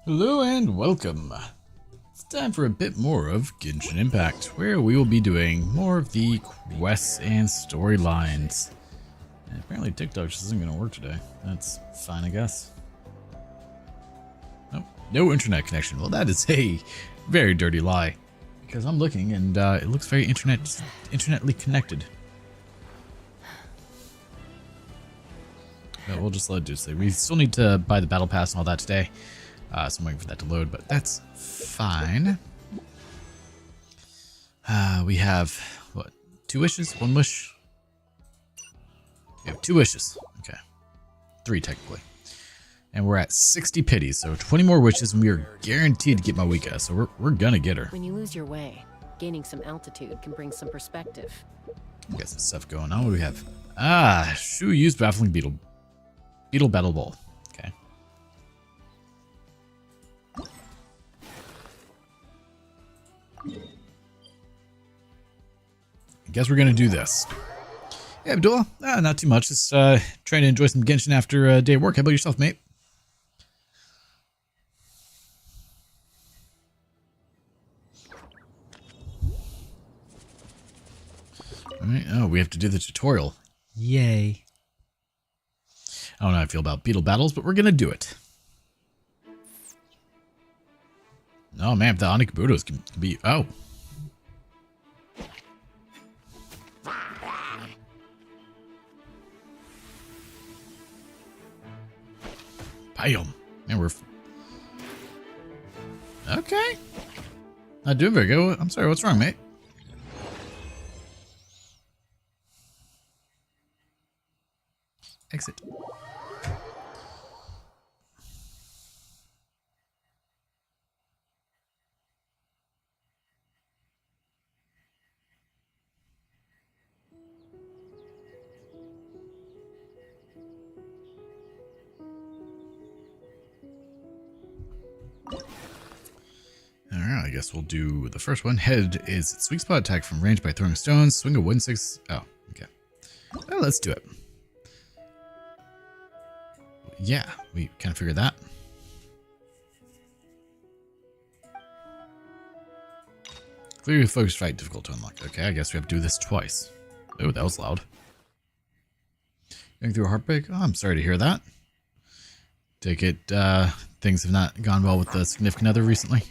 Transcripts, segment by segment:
Hello and welcome. It's time for a bit more of Genshin Impact, where we will be doing more of the quests and storylines. And apparently TikTok just isn't going to work today. That's fine, I guess. Nope, no internet connection. Well, that is a very dirty lie, because I'm looking and it looks very internetly connected. But we'll just let it do so. We still need to buy the battle pass and all that today. So I'm waiting for that to load, but that's fine. We have, what, 2 wishes? 1 wish? We have 2 wishes. Okay. 3 technically. And we're at 60 pities, so 20 more wishes, and we are guaranteed to get Mawika, so we're gonna get her. When you lose your way, gaining some altitude can bring some perspective. We got some stuff going on. What do we have? Shu used baffling beetle. Beetle battle ball. Okay. I guess we're gonna do this. Hey, Abdullah. Not too much. Just trying to enjoy some Genshin after a day of work. How about yourself, mate? All right. Oh, we have to do the tutorial. Yay. I don't know how I feel about beetle battles, but we're gonna do it. Oh man, the Onikabutos can be. Oh. Bam. Man, we're. Okay. Not doing very good. I'm sorry, what's wrong, mate? Exit. Alright, I guess we'll do the first one. Head is sweet spot attack from range by throwing stones. Swing a wooden 6. Oh, okay. Well, let's do it. Yeah, we kind of figured that. Clearly focused fight difficult to unlock. Okay, I guess we have to do this twice. Oh, that was loud. Going through a heartbreak? Oh, I'm sorry to hear that. Take it, things have not gone well with the significant other recently.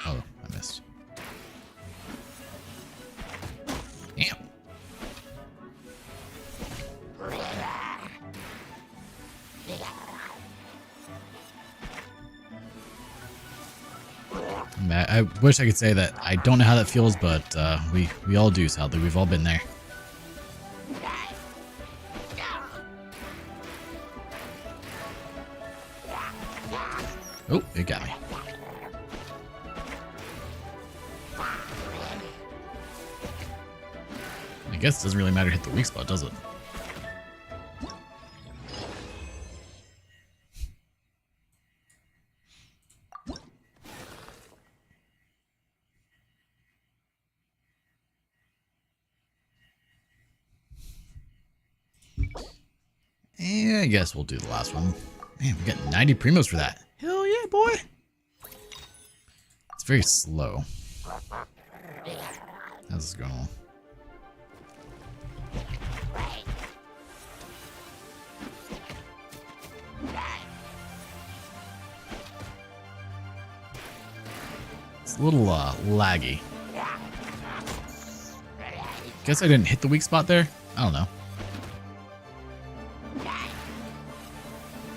Oh, I missed. Damn. I wish I could say that I don't know how that feels, but we all do, sadly. We've all been there. Oh, it got me. I guess it doesn't really matter to hit the weak spot, does it? Yeah, I guess we'll do the last one. Man, we got 90 primos for that. Hell yeah, boy. It's very slow. How's this going on? It's a little laggy. Guess I didn't hit the weak spot there? I don't know.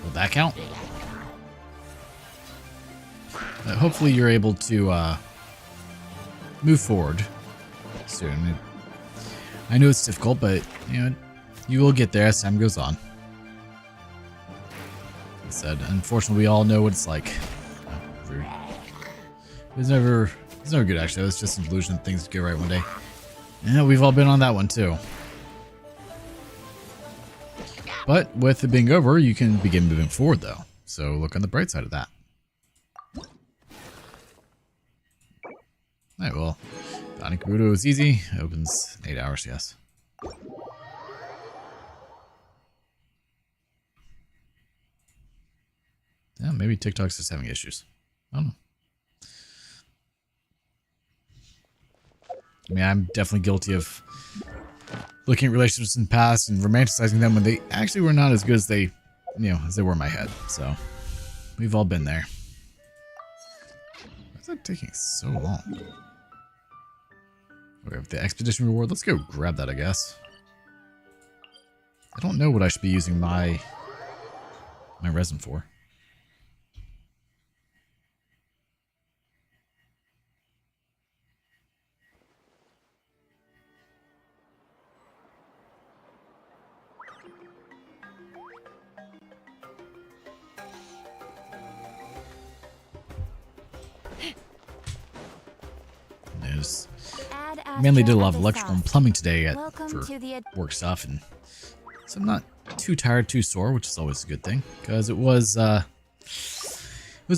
Will that count? Hopefully you're able to move forward soon. I know it's difficult, but you know, you will get there as time goes on. Like I said, unfortunately, we all know what it's like. It's never good, actually. It's just an illusion that things get right one day. Yeah, we've all been on that one too. But with it being over, you can begin moving forward, though. So look on the bright side of that. Alright, well, Onikabuto is easy. It opens 8 hours, yes. maybe TikTok's just having issues. I don't know. I mean, I'm definitely guilty of looking at relationships in the past and romanticizing them when they actually were not as good as they, as they were in my head. So, we've all been there. Why is that taking so long? We have the expedition reward. Let's go grab that, I guess. I don't know what I should be using my resin for. Mainly did a lot of electrical and plumbing today for work stuff, and so I'm not too tired, too sore, which is always a good thing, because it was a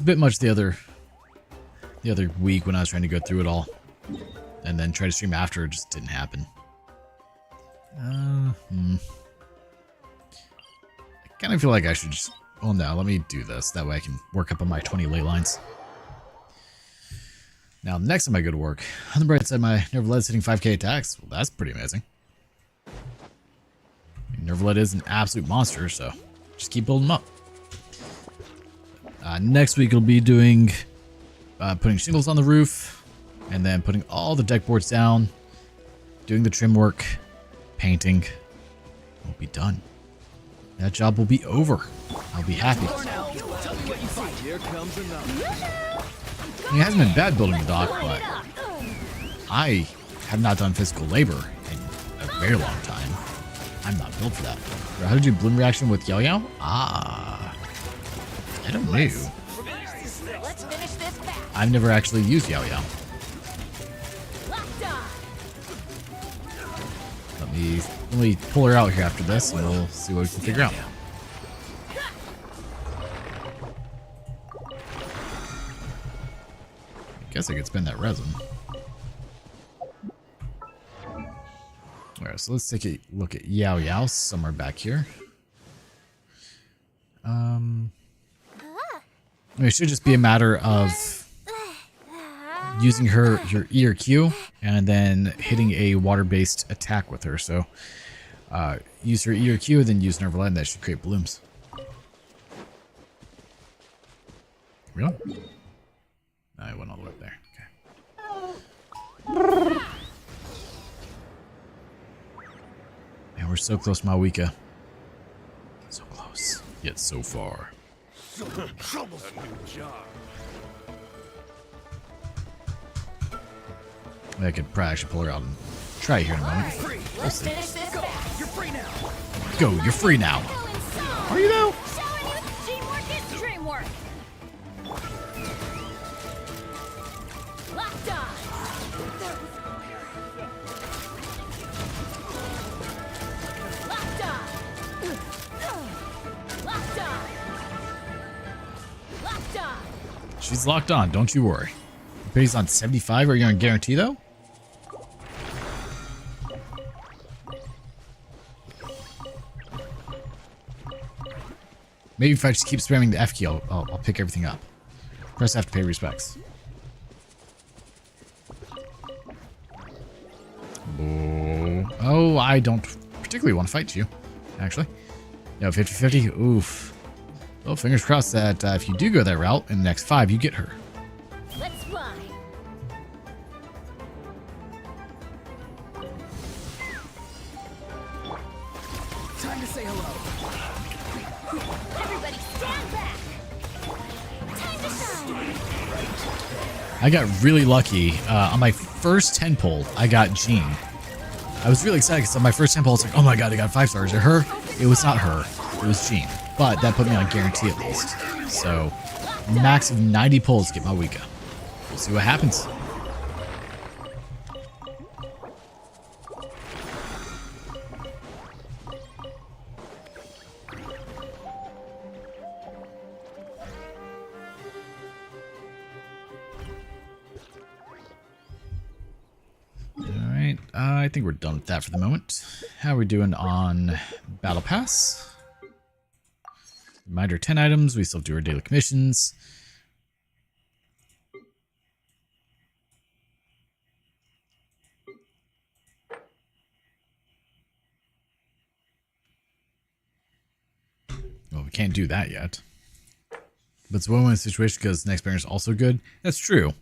bit much the other week when I was trying to go through it all, and then try to stream after. It just didn't happen. I kind of feel like I should just. Well, no, let me do this. That way I can work up on my 20 ley lines. Now, next time I go to work, on the bright side, my Nervaled's hitting 5k attacks. Well, that's pretty amazing. Nervaled is an absolute monster, so just keep building them up. Next week, I'll be doing putting shingles on the roof, and then putting all the deck boards down, doing the trim work, painting. We'll be done. That job will be over. I'll be happy. I mean, it hasn't been bad building the dock, but I have not done physical labor in a very long time. I'm not built for that. How did you bloom reaction with Yao Yao? I don't know. I've never actually used Yao Yao. Let me pull her out here after this, and we'll see what we can figure out. Guess I could spend that resin. Alright, so let's take a look at Yao Yao somewhere back here. I mean, it should just be a matter of using her E or Q and then hitting a water-based attack with her. So use her E or Q, then use Nervaled, and that should create blooms. Really? No, I went all the way up there. Okay. Man, we're so close, Mawika. So close, yet so far. I could probably actually pull her out and try it here in a moment. We'll see. You're free now. Go, you're free now. Are you though? She's locked on, don't you worry. The pay's on 75. Are you on guarantee though? Maybe if I just keep spamming the F key, I'll pick everything up. Press F to pay respects. Oh, I don't particularly want to fight you, actually. No, 50-50. Oof. Well, fingers crossed that if you do go that route, in the next 5, you get her. Let's fly. Time to say hello. Everybody stand back. Time to shine. I got really lucky. On my first 10 pull, I got Jean. I was really excited because on my first 10 pull, it's like, oh my god, I got 5 stars. Is it her? It was not her. It was Jean. But that put me on guarantee at least. So, max of 90 pulls to get my Wika. We'll see what happens. Alright, I think we're done with that for the moment. How are we doing on Battle Pass? Reminder 10 items. We still do our daily commissions. Well, we can't do that yet. But it's a win-win situation because next banner is also good. That's true.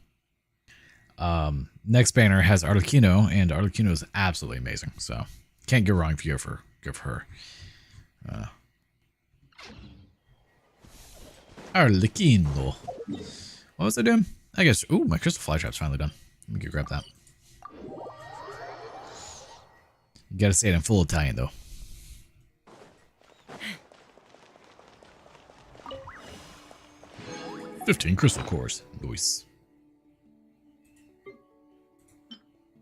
Next banner has Arlecchino, and Arlecchino is absolutely amazing. So can't go wrong if you give her. Arlecchino. What was I doing? I guess. Ooh, my crystal fly trap's finally done. Let me go grab that. You gotta say it in full Italian though. $15 crystal cores. Nice.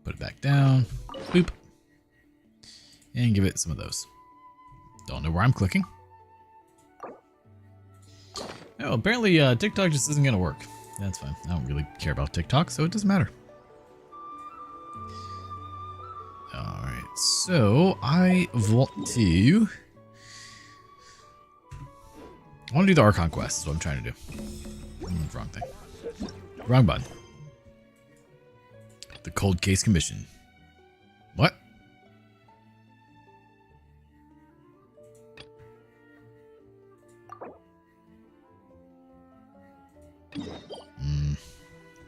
Put it back down. Boop. And give it some of those. Don't know where I'm clicking. Oh, apparently TikTok just isn't going to work. That's fine. I don't really care about TikTok, so it doesn't matter. Alright, so I want to... I want to do the Archon quest, is what I'm trying to do. Wrong thing. Wrong button. The Cold Case Commission. What?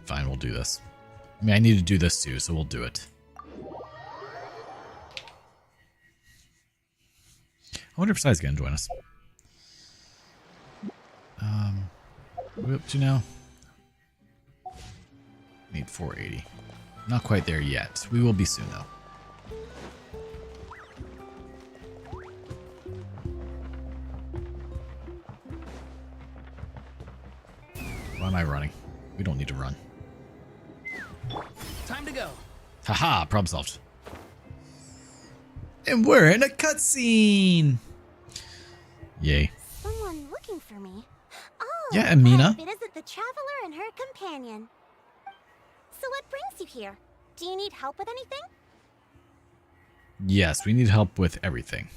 Fine, we'll do this. I mean, I need to do this too, so we'll do it. I wonder if Sai's gonna join us. What are we up to now? Need 480. Not quite there yet. We will be soon, though. Why am I running? We don't need to run. Time to go. Haha, problem solved. And we're in a cutscene! Yay. Someone looking for me? Oh, Yeah, Amina. It isn't the traveler and her companion. So what brings you here? Do you need help with anything? Yes, we need help with everything.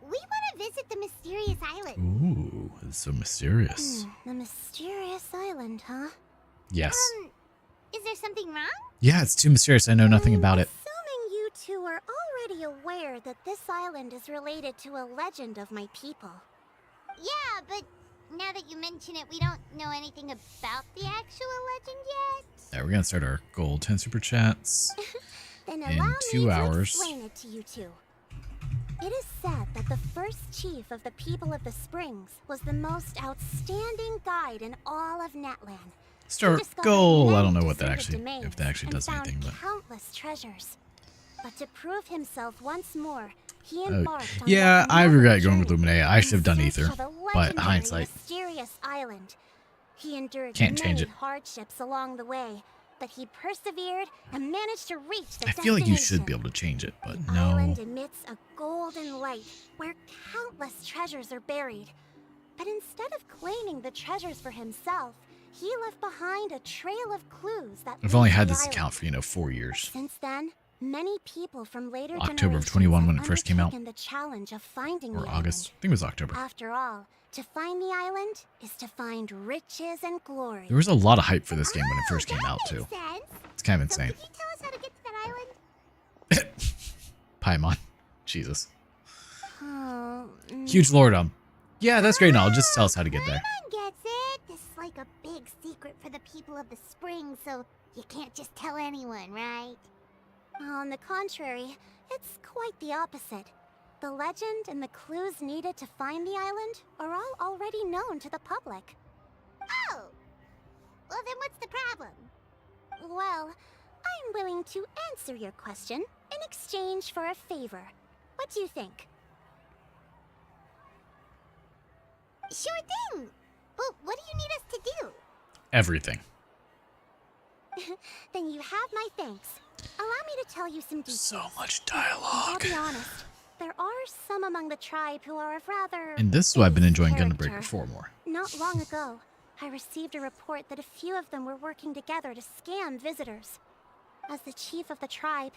We want to visit the mysterious island. Ooh, it's so mysterious. The mysterious island, huh? Yes. Is there something wrong? Yeah, it's too mysterious. I know nothing about it. Assuming you two are already aware that this island is related to a legend of my people. Yeah, but now that you mention it, we don't know anything about the actual legend yet. Yeah, we're gonna start our gold 10 super chats. Then In allow 2 me hours. to explain it to you two. It is said that the first chief of the people of the Springs was the most outstanding guide in all of Netland. He Start discovered goal. I many don't know what that deserted actually, domains if that actually and does found anything, but countless treasures. But to prove himself once more, he embarked on yeah, yet I another regret going with journey Luminea. I should have done in search Ether, of a but legendary, hindsight. mysterious island. He endured Can't change many it. hardships along the way, but he persevered and managed to reach the I feel like you should destination. be able to change it, but The no. island emits a golden light where countless treasures are buried. But instead of claiming the treasures for himself, he left behind a trail of clues that I've only lead to had the this island. account for, 4 years. Since then, many people from later October of generations 21 when have it first came out. undertaken the challenge of finding Or the August. I island. think it was October. After all, to find the island is to find riches and glory. There was a lot of hype for this game when it first came out, too. Sense. It's kind of So insane. could you tell us how to get to that island? Paimon. Jesus. Oh, Huge lordom. Yeah, that's great. Now just tell us how to get there. Paimon gets it. This is like a big secret for the people of the spring, so you can't just tell anyone, right? on the contrary, it's quite the opposite. The legend and the clues needed to find the island are all already known to the public. Oh! Well, then what's the problem? Well, I'm willing to answer your question in exchange for a favor. What do you think? Sure thing! Well, what do you need us to do? Everything. Then you have my thanks. Allow me to tell you some details. So much I'll dialogue. be honest. There are some among the tribe who are of rather... And this is why I've been enjoying base Gundam Breaker character. 4 more. Not long ago, I received a report that a few of them were working together to scam visitors. As the chief of the tribe,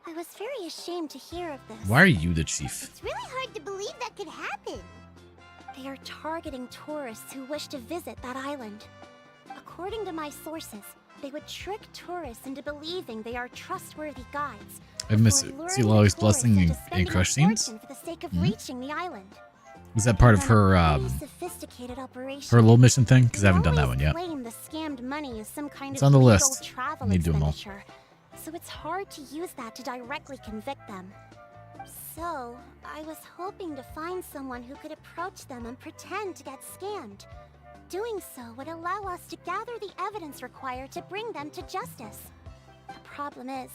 I was very ashamed to hear of this. Why are you the chief? It's really hard to believe that could happen. They are targeting tourists who wish to visit that island. According to my sources, they would trick tourists into believing they are trustworthy guides. I miss it. before See luring Lolly's the tourists blessing into and spending a crush scenes? fortune for the sake of reaching the island. Was that part of her Pretty sophisticated operation. her little mission thing? Because I They haven't done that always one yet. claim the scammed money is some kind It's of on the legal list. travel Need to do 'em all. expenditure, so it's hard to use that to directly convict them. So, I was hoping to find someone who could approach them and pretend to get scammed. Doing so would allow us to gather the evidence required to bring them to justice. The problem is,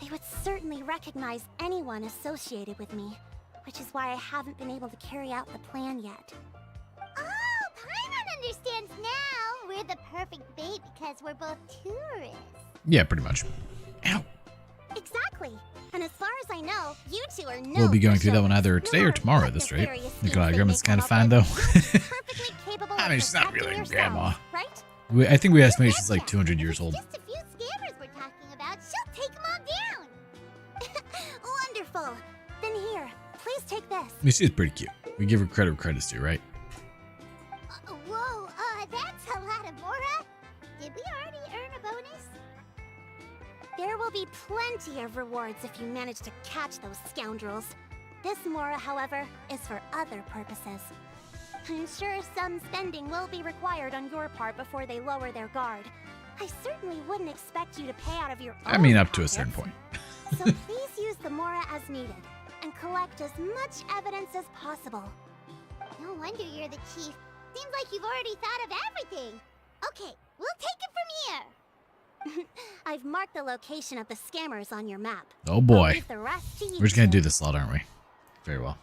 they would certainly recognize anyone associated with me, which is why I haven't been able to carry out the plan yet. Oh, Paimon understands now. We're the perfect bait because we're both tourists. Yeah, pretty much. Ow. Exactly. And as far as I know, you two are no We'll be going for through that one show. either No today or matter tomorrow what at this rate. nefarious schemes Nikolai they Grandma's may kind of come fine, up though. with, you're perfectly capable I of mean, she's not protecting really a yourselves, grandma. right? I think we estimate she's like 200 years old. Just a few scammers we're talking about. She'll take them all down. Wonderful. Then here, please take this. I mean, she's pretty cute. We give her credit where credit's due, right? Whoa, that's a lot of Mora. Did we already earn a bonus? There will be plenty of rewards if you manage to catch those scoundrels. This Mora, however, is for other purposes. I'm sure some spending will be required on your part before they lower their guard. I certainly wouldn't expect you to pay out of your own I mean, up to a pockets. certain point. So please use the Mora as needed, and collect as much evidence as possible. No wonder you're the chief. Seems like you've already thought of everything. Okay, we'll take it from here. I've marked the location of the scammers on your map. Oh I'll boy. leave the rest to you We're just gonna two. do this lot, aren't we? Very well.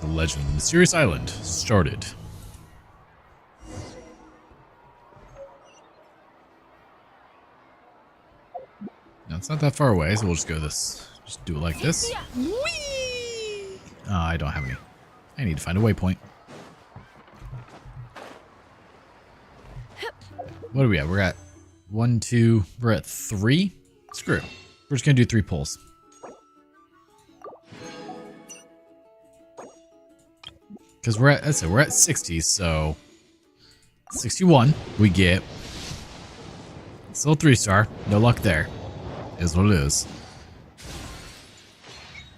The Legend of the Mysterious Island started. Now it's not that far away, so we'll just go this. Just do it like this. Whee! Oh, I don't have any. I need to find a waypoint. What are we at? We're at 1, 2. We're at 3. Screw it. We're just gonna do 3 pulls. Because we're at 60, so 61 we get. Still 3-star. No luck there. Is what it is.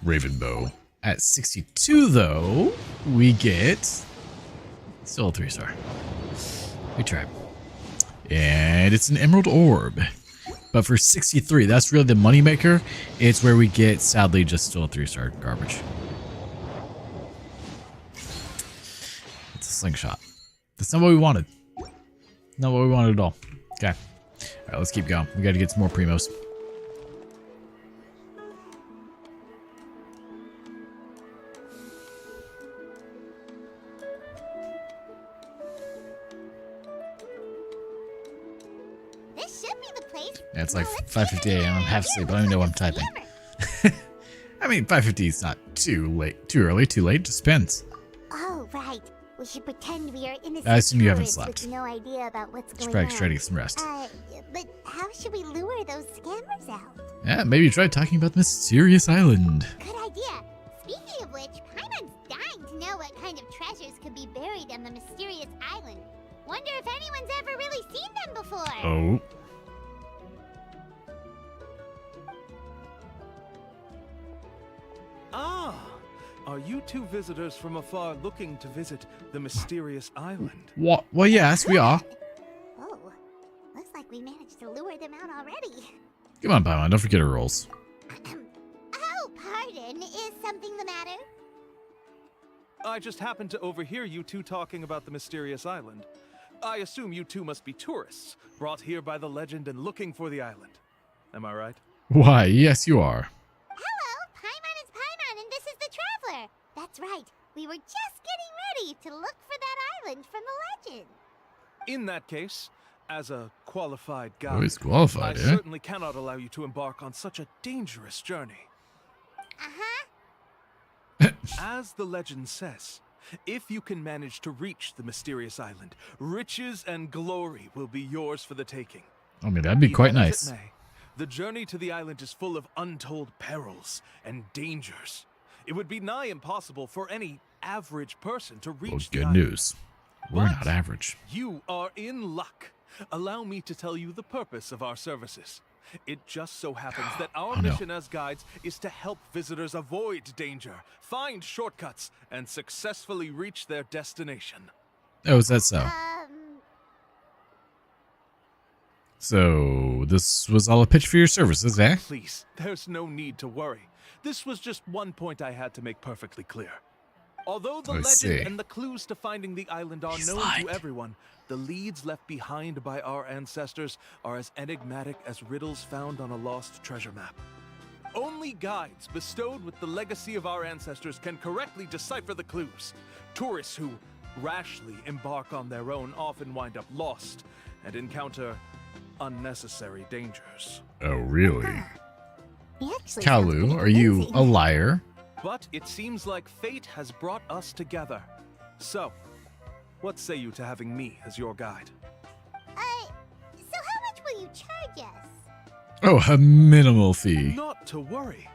Ravenbow. At 62 though, we get still a 3-star. We tried. And it's an emerald orb. But for 63, that's really the moneymaker. It's where we get, sadly, just still a 3-star garbage. It's a slingshot. That's not what we wanted. Not what we wanted at all. Okay. Alright, let's keep going. We gotta get some more primos. This should be the place. Yeah, it's like Well, let's 5:50 see if a.m. I'm half it asleep. I don't even know what I'm typing. scammer. I mean, 5:50 is not too late. Too early, too late. Just depends. Oh, right. We should pretend we are innocent I assume you haven't tourists slept. with no idea about what's Just going probably on. try to get some rest. But how should we lure those scammers out? Yeah, maybe try talking about the mysterious island. Good idea. Speaking of which, Paimon's dying to know what kind of treasures could be buried on the mysterious island. Wonder if anyone's ever really seen them before. Oh. Ah, are you two visitors from afar looking to visit the mysterious island? What? Well, yes, we are. Oh, looks like we managed to lure them out already. Come on, Paimon. Don't forget our rolls. Oh, pardon. Is something the matter? I just happened to overhear you two talking about the mysterious island. I assume you two must be tourists, brought here by the legend and looking for the island. Am I right? Why, yes, you are. Hello, Paimon is Paimon, and this is the Traveler. That's right. We were just getting ready to look for that island from the legend. In that case, as a qualified guide, Always qualified, I eh? certainly cannot allow you to embark on such a dangerous journey. Uh-huh. As the legend says, if you can manage to reach the mysterious island, riches and glory will be yours for the taking. I mean, that'd be quite Even as nice. it may, the journey to the island is full of untold perils and dangers. It would be nigh impossible for any average person to reach Well, the good island. news. We're But not average. You are in luck. Allow me to tell you the purpose of our services. It just so happens that our Oh, no. mission as guides is to help visitors avoid danger, find shortcuts, and successfully reach their destination. Oh, is that so? So, this was all a pitch for your services, eh? Please, there's no need to worry. This was just one point I had to make perfectly clear. Although the I legend see. and the clues to finding the island are He's known lying. to everyone, the leads left behind by our ancestors are as enigmatic as riddles found on a lost treasure map. Only guides bestowed with the legacy of our ancestors can correctly decipher the clues. Tourists who rashly embark on their own often wind up lost and encounter unnecessary dangers. Oh, really? He actually sounds Kalu, pretty are you convincing. a liar? But it seems like fate has brought us together. So, what say you to having me as your guide? So how much will you charge us? Oh, a minimal fee. Not to worry.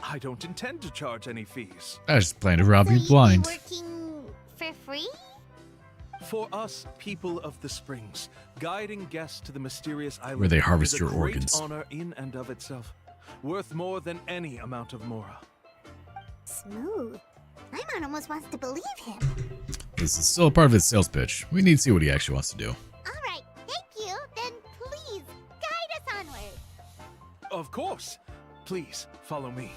I don't intend to charge any fees. I just plan to rob So you you'd be blind. working for free? For us, people of the Springs, guiding guests to the mysterious island Where they harvest is a your great organs. honor in and of itself, worth more than any amount of mora. Smooth. Paimon almost wants to believe him. This is still a part of his sales pitch. We need to see what he actually wants to do. All right, thank you. Then please guide us onward. Of course. Please, follow me.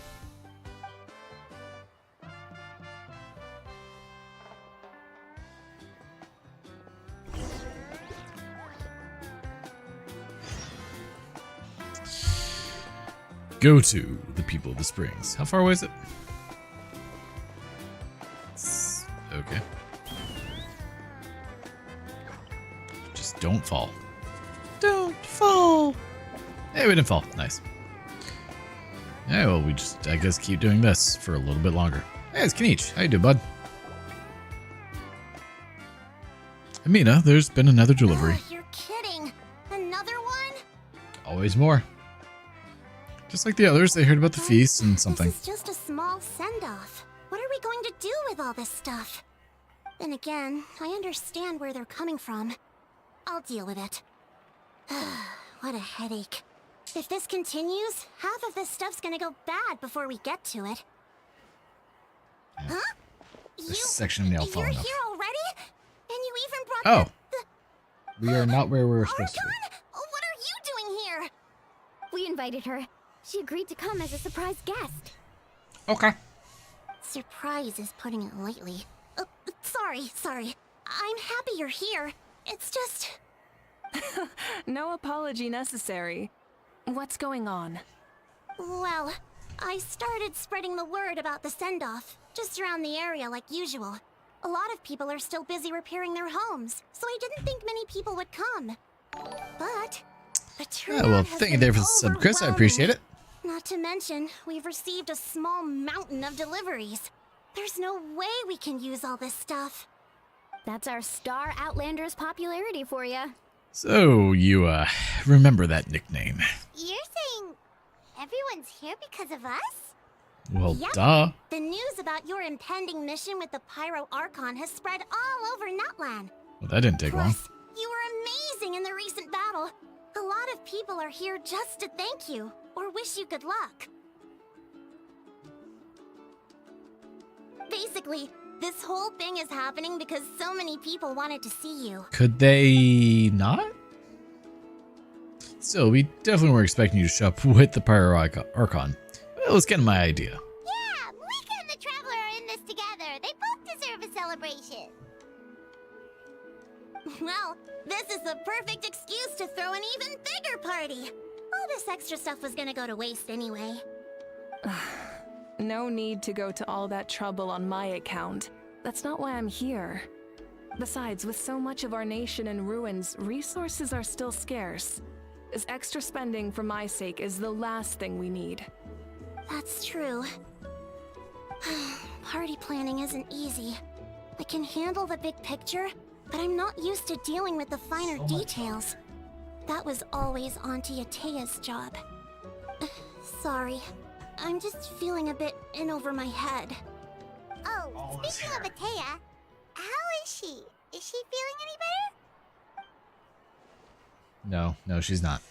Go to the people of the Springs. How far away is it? Okay. Just don't fall. Don't fall. Hey, we didn't fall. Nice. Yeah, well, we just, I guess, keep doing this for a little bit longer. Hey, it's Kenichi. How you doing, bud? Amina, there's been another delivery. You're kidding. Another one? Always more. Just like the others, they heard about the feast and something. This is just a small send-off. What are we going to do with all this stuff? Then again, I understand where they're coming from. I'll deal with it. What a headache. If this continues, half of this stuff's gonna go bad before we get to it. Huh? This section nail You're falling here off. already? And you even brought Oh. the We are not where we were supposed to be. Archon? What are you doing here? We invited her. She agreed to come as a surprise guest. Okay. Surprise is putting it lightly. Sorry. I'm happy you're here. It's just... No apology necessary. What's going on? Well, I started spreading the word about the send-off, just around the area like usual. A lot of people are still busy repairing their homes, so I didn't think many people would come. But the turnout well, has thank you been there for the sub, Chris. I appreciate it. Not to mention, we've received a small mountain of deliveries. There's no way we can use all this stuff. That's our star Outlander's popularity for you. So, you, remember that nickname. You're saying everyone's here because of us? Well, Yep. duh. The news about your impending mission with the Pyro Archon has spread all over Nutland. Well, that didn't take long. Plus, you were amazing in the recent battle. A lot of people are here just to thank you, or wish you good luck. Basically, this whole thing is happening because so many people wanted to see you. Could they not? Still, we definitely were expecting you to show up with the Pyro Archon. Well, it was kind of my idea. Yeah, Malika and the Traveler are in this together. They both deserve a celebration. Well, this is the perfect excuse to throw an even bigger party. All this extra stuff was gonna go to waste anyway. No need to go to all that trouble on my account. That's not why I'm here. Besides, with so much of our nation in ruins, resources are still scarce. This extra spending for my sake is the last thing we need. That's true. Party planning isn't easy. I can handle the big picture, but I'm not used to dealing with the finer details. That was always Auntie Atea's job. Sorry. I'm just feeling a bit in over my head. Oh, speaking of Atea, how is she? Is she feeling any better? No, she's not.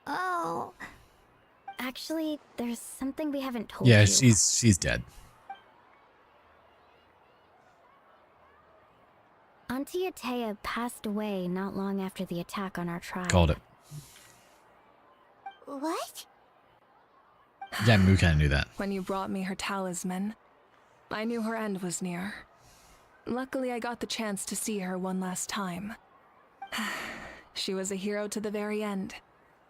Oh. Actually, there's something we haven't told Yeah, you. she's dead. Auntie Atea passed away not long after the attack on our tribe. Called it. What? Yeah, Moo kind of knew that. When you brought me her talisman, I knew her end was near. Luckily, I got the chance to see her one last time. She was a hero to the very end.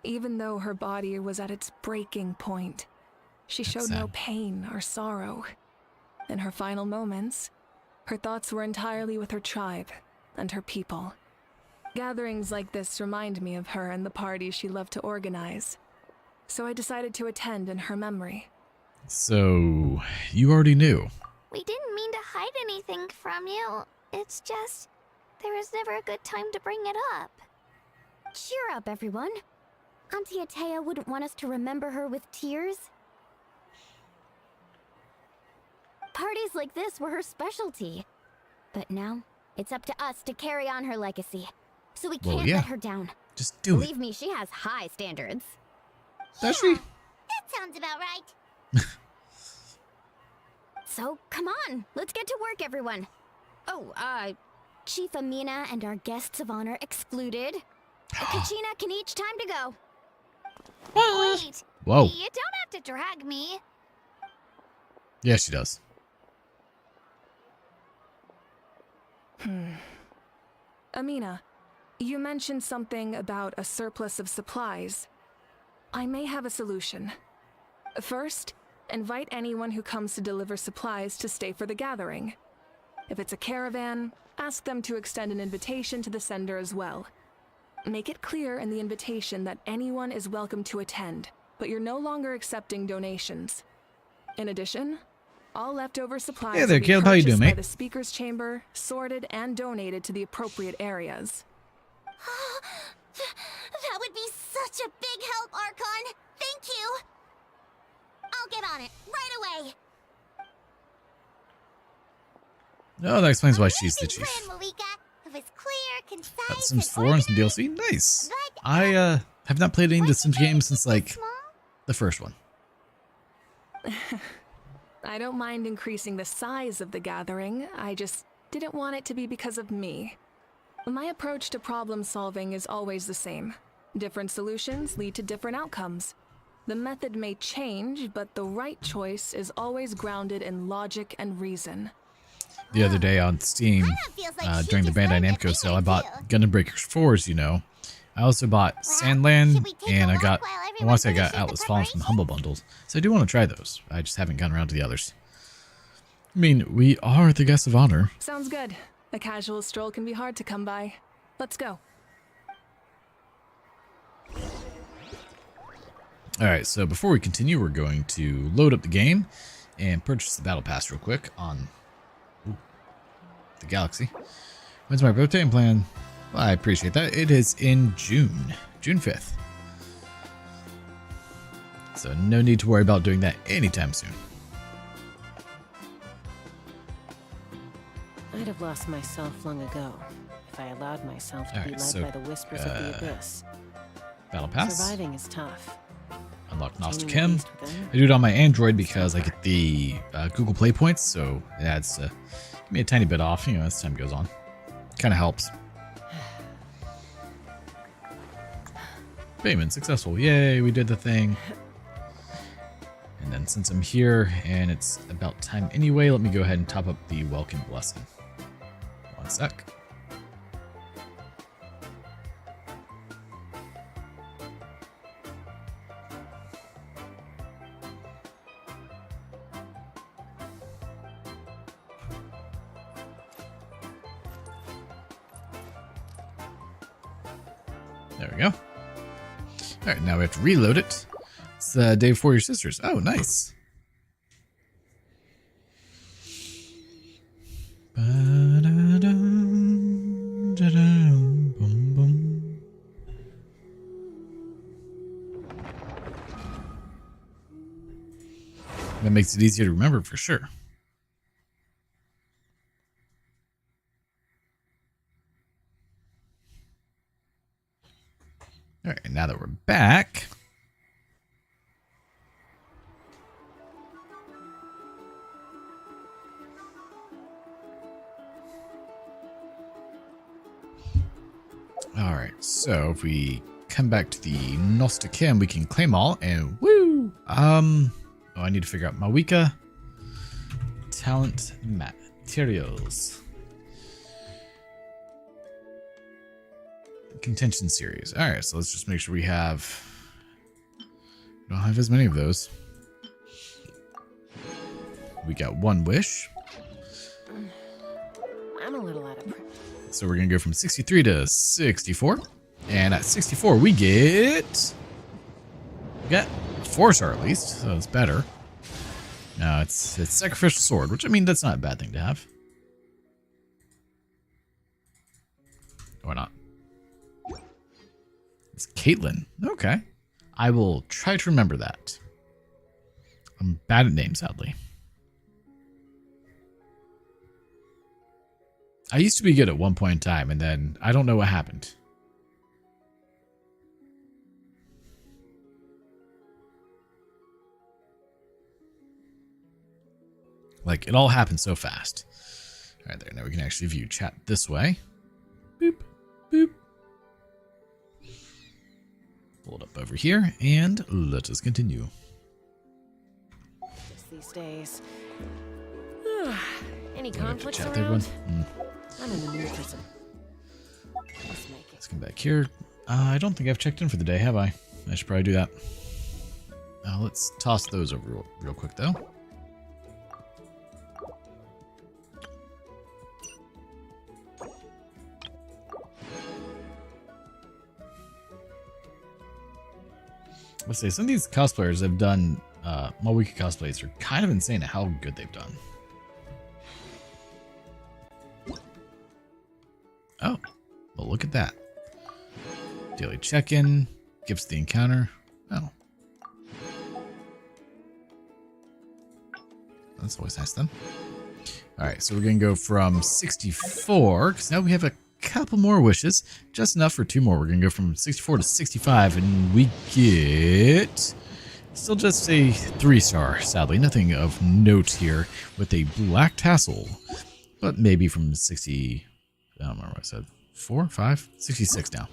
Even though her body was at its breaking point, she showed no sad. pain or sorrow. In her final moments, her thoughts were entirely with her tribe and her people. Gatherings like this remind me of her and the parties she loved to organize. So I decided to attend in her memory. So, you already knew. We didn't mean to hide anything from you. It's just, there was never a good time to bring it up. Cheer up, everyone. Auntie Atea wouldn't want us to remember her with tears. Parties like this were her specialty. But now, it's up to us to carry on her legacy. So we Well, can't yeah. let her down. Just do it. Believe me, she has high standards. Does she? That sounds about right. So, come on, let's get to work, everyone. Oh, Chief Amina and our guests of honor excluded. Kachina can each time to go. Wait, Whoa. you don't have to drag me. Yeah, she does. Amina, you mentioned something about a surplus of supplies. I may have a solution. First, invite anyone who comes to deliver supplies to stay for the gathering. If it's a caravan, ask them to extend an invitation to the sender as well. Make it clear in the invitation that anyone is welcome to attend, but you're no longer accepting donations. In addition, all leftover supplies Hey there, will be Caleb. How you doing, purchased by mate? the speaker's chamber, sorted, and donated to the appropriate areas. That would be such a big help, Archon. Thank you. I'll get on it right away. Oh, that explains why she's the Amazing chief. plan, Malika. It was clear, concise, Got The Sims and 4 and some organized, DLC. Nice. but, I have not played any of the why'd you Sims try to games since keep it like small? the first one. I don't mind increasing the size of the gathering, I just didn't want it to be because of me. My approach to problem solving is always the same. Different solutions lead to different outcomes. The method may change, but the right choice is always grounded in logic and reason. The other day on Steam, Kinda feels like she during the just Bandai learned a Namco thing sale, or I bought two. Gundam Breakers 4s, you know. I also bought should Sandland, we take a and I walk got, while I everyone want to say I got finishes the Atlas Fallen from preparations? Humble Bundles. So I do want to try those. I just haven't gotten around to the others. I mean, we are the guests of honor. Sounds good. A casual stroll can be hard to come by. Let's go. Alright, so before we continue, we're going to load up the game and purchase the Battle Pass real quick on the Galaxy. When's my birthday and plan? Well, I appreciate that. It is in June 5th. So no need to worry about doing that anytime soon. I'd have lost myself long ago if I allowed myself to be Alright, led so, by the whispers of the abyss. Battle Pass. Surviving is tough. Unlock Nostra Gaining Chem. the beast within. I do it on my Android because I get the Google Play points, so it adds give me a tiny bit off, you know, as time goes on. Kind of helps. Payment successful. Yay, we did the thing. And then since I'm here and it's about time anyway, let me go ahead and top up the Welcome Blessing. One sec. There we go. All right, now we have to reload it. It's the day before your sisters. Oh, nice. Ba-da-dum, da-dum, bum, bum. makes it easier to remember for sure. All right, now that we're back. All right, so if we come back to the Nostakim, we can claim all and woo! Oh, I need to figure out Mawika talent materials. Contention series. All right, so let's just make sure we have. We don't have as many of those. We got one wish. I'm a little out of prep. So we're gonna go from 63 to 64, and at 64 we get 4-star at least, so it's better. No, it's sacrificial sword, which I mean that's not a bad thing to have. Or not. It's Caitlin. Okay. I will try to remember that. I'm bad at names, sadly. I used to be good at one point in time, and then I don't know what happened. Like, it all happened so fast. All right, there. Now we can actually view chat this way. Boop, boop. Pull it up over here, and let us continue. Just these days. Any Do I have to conflicts chat there, around? everyone? I'm in the mood for some. Let's make it. Let's come back here. I don't think I've checked in for the day, have I? I should probably do that. Let's toss those over real quick, though. Let's say some of these cosplayers have done Mawika cosplays are kind of insane at how good they've done. Oh, well, look at that. Daily check-in, gifts the encounter. Oh. That's always nice then. Alright, so we're going to go from 64, because now we have a couple more wishes. Just enough for 2 more. We're going to go from 64 to 65, and we get... Still just a 3-star, sadly. Nothing of note here with a black tassel. But maybe from 60... I don't remember what I said. 4, 5, 66 now.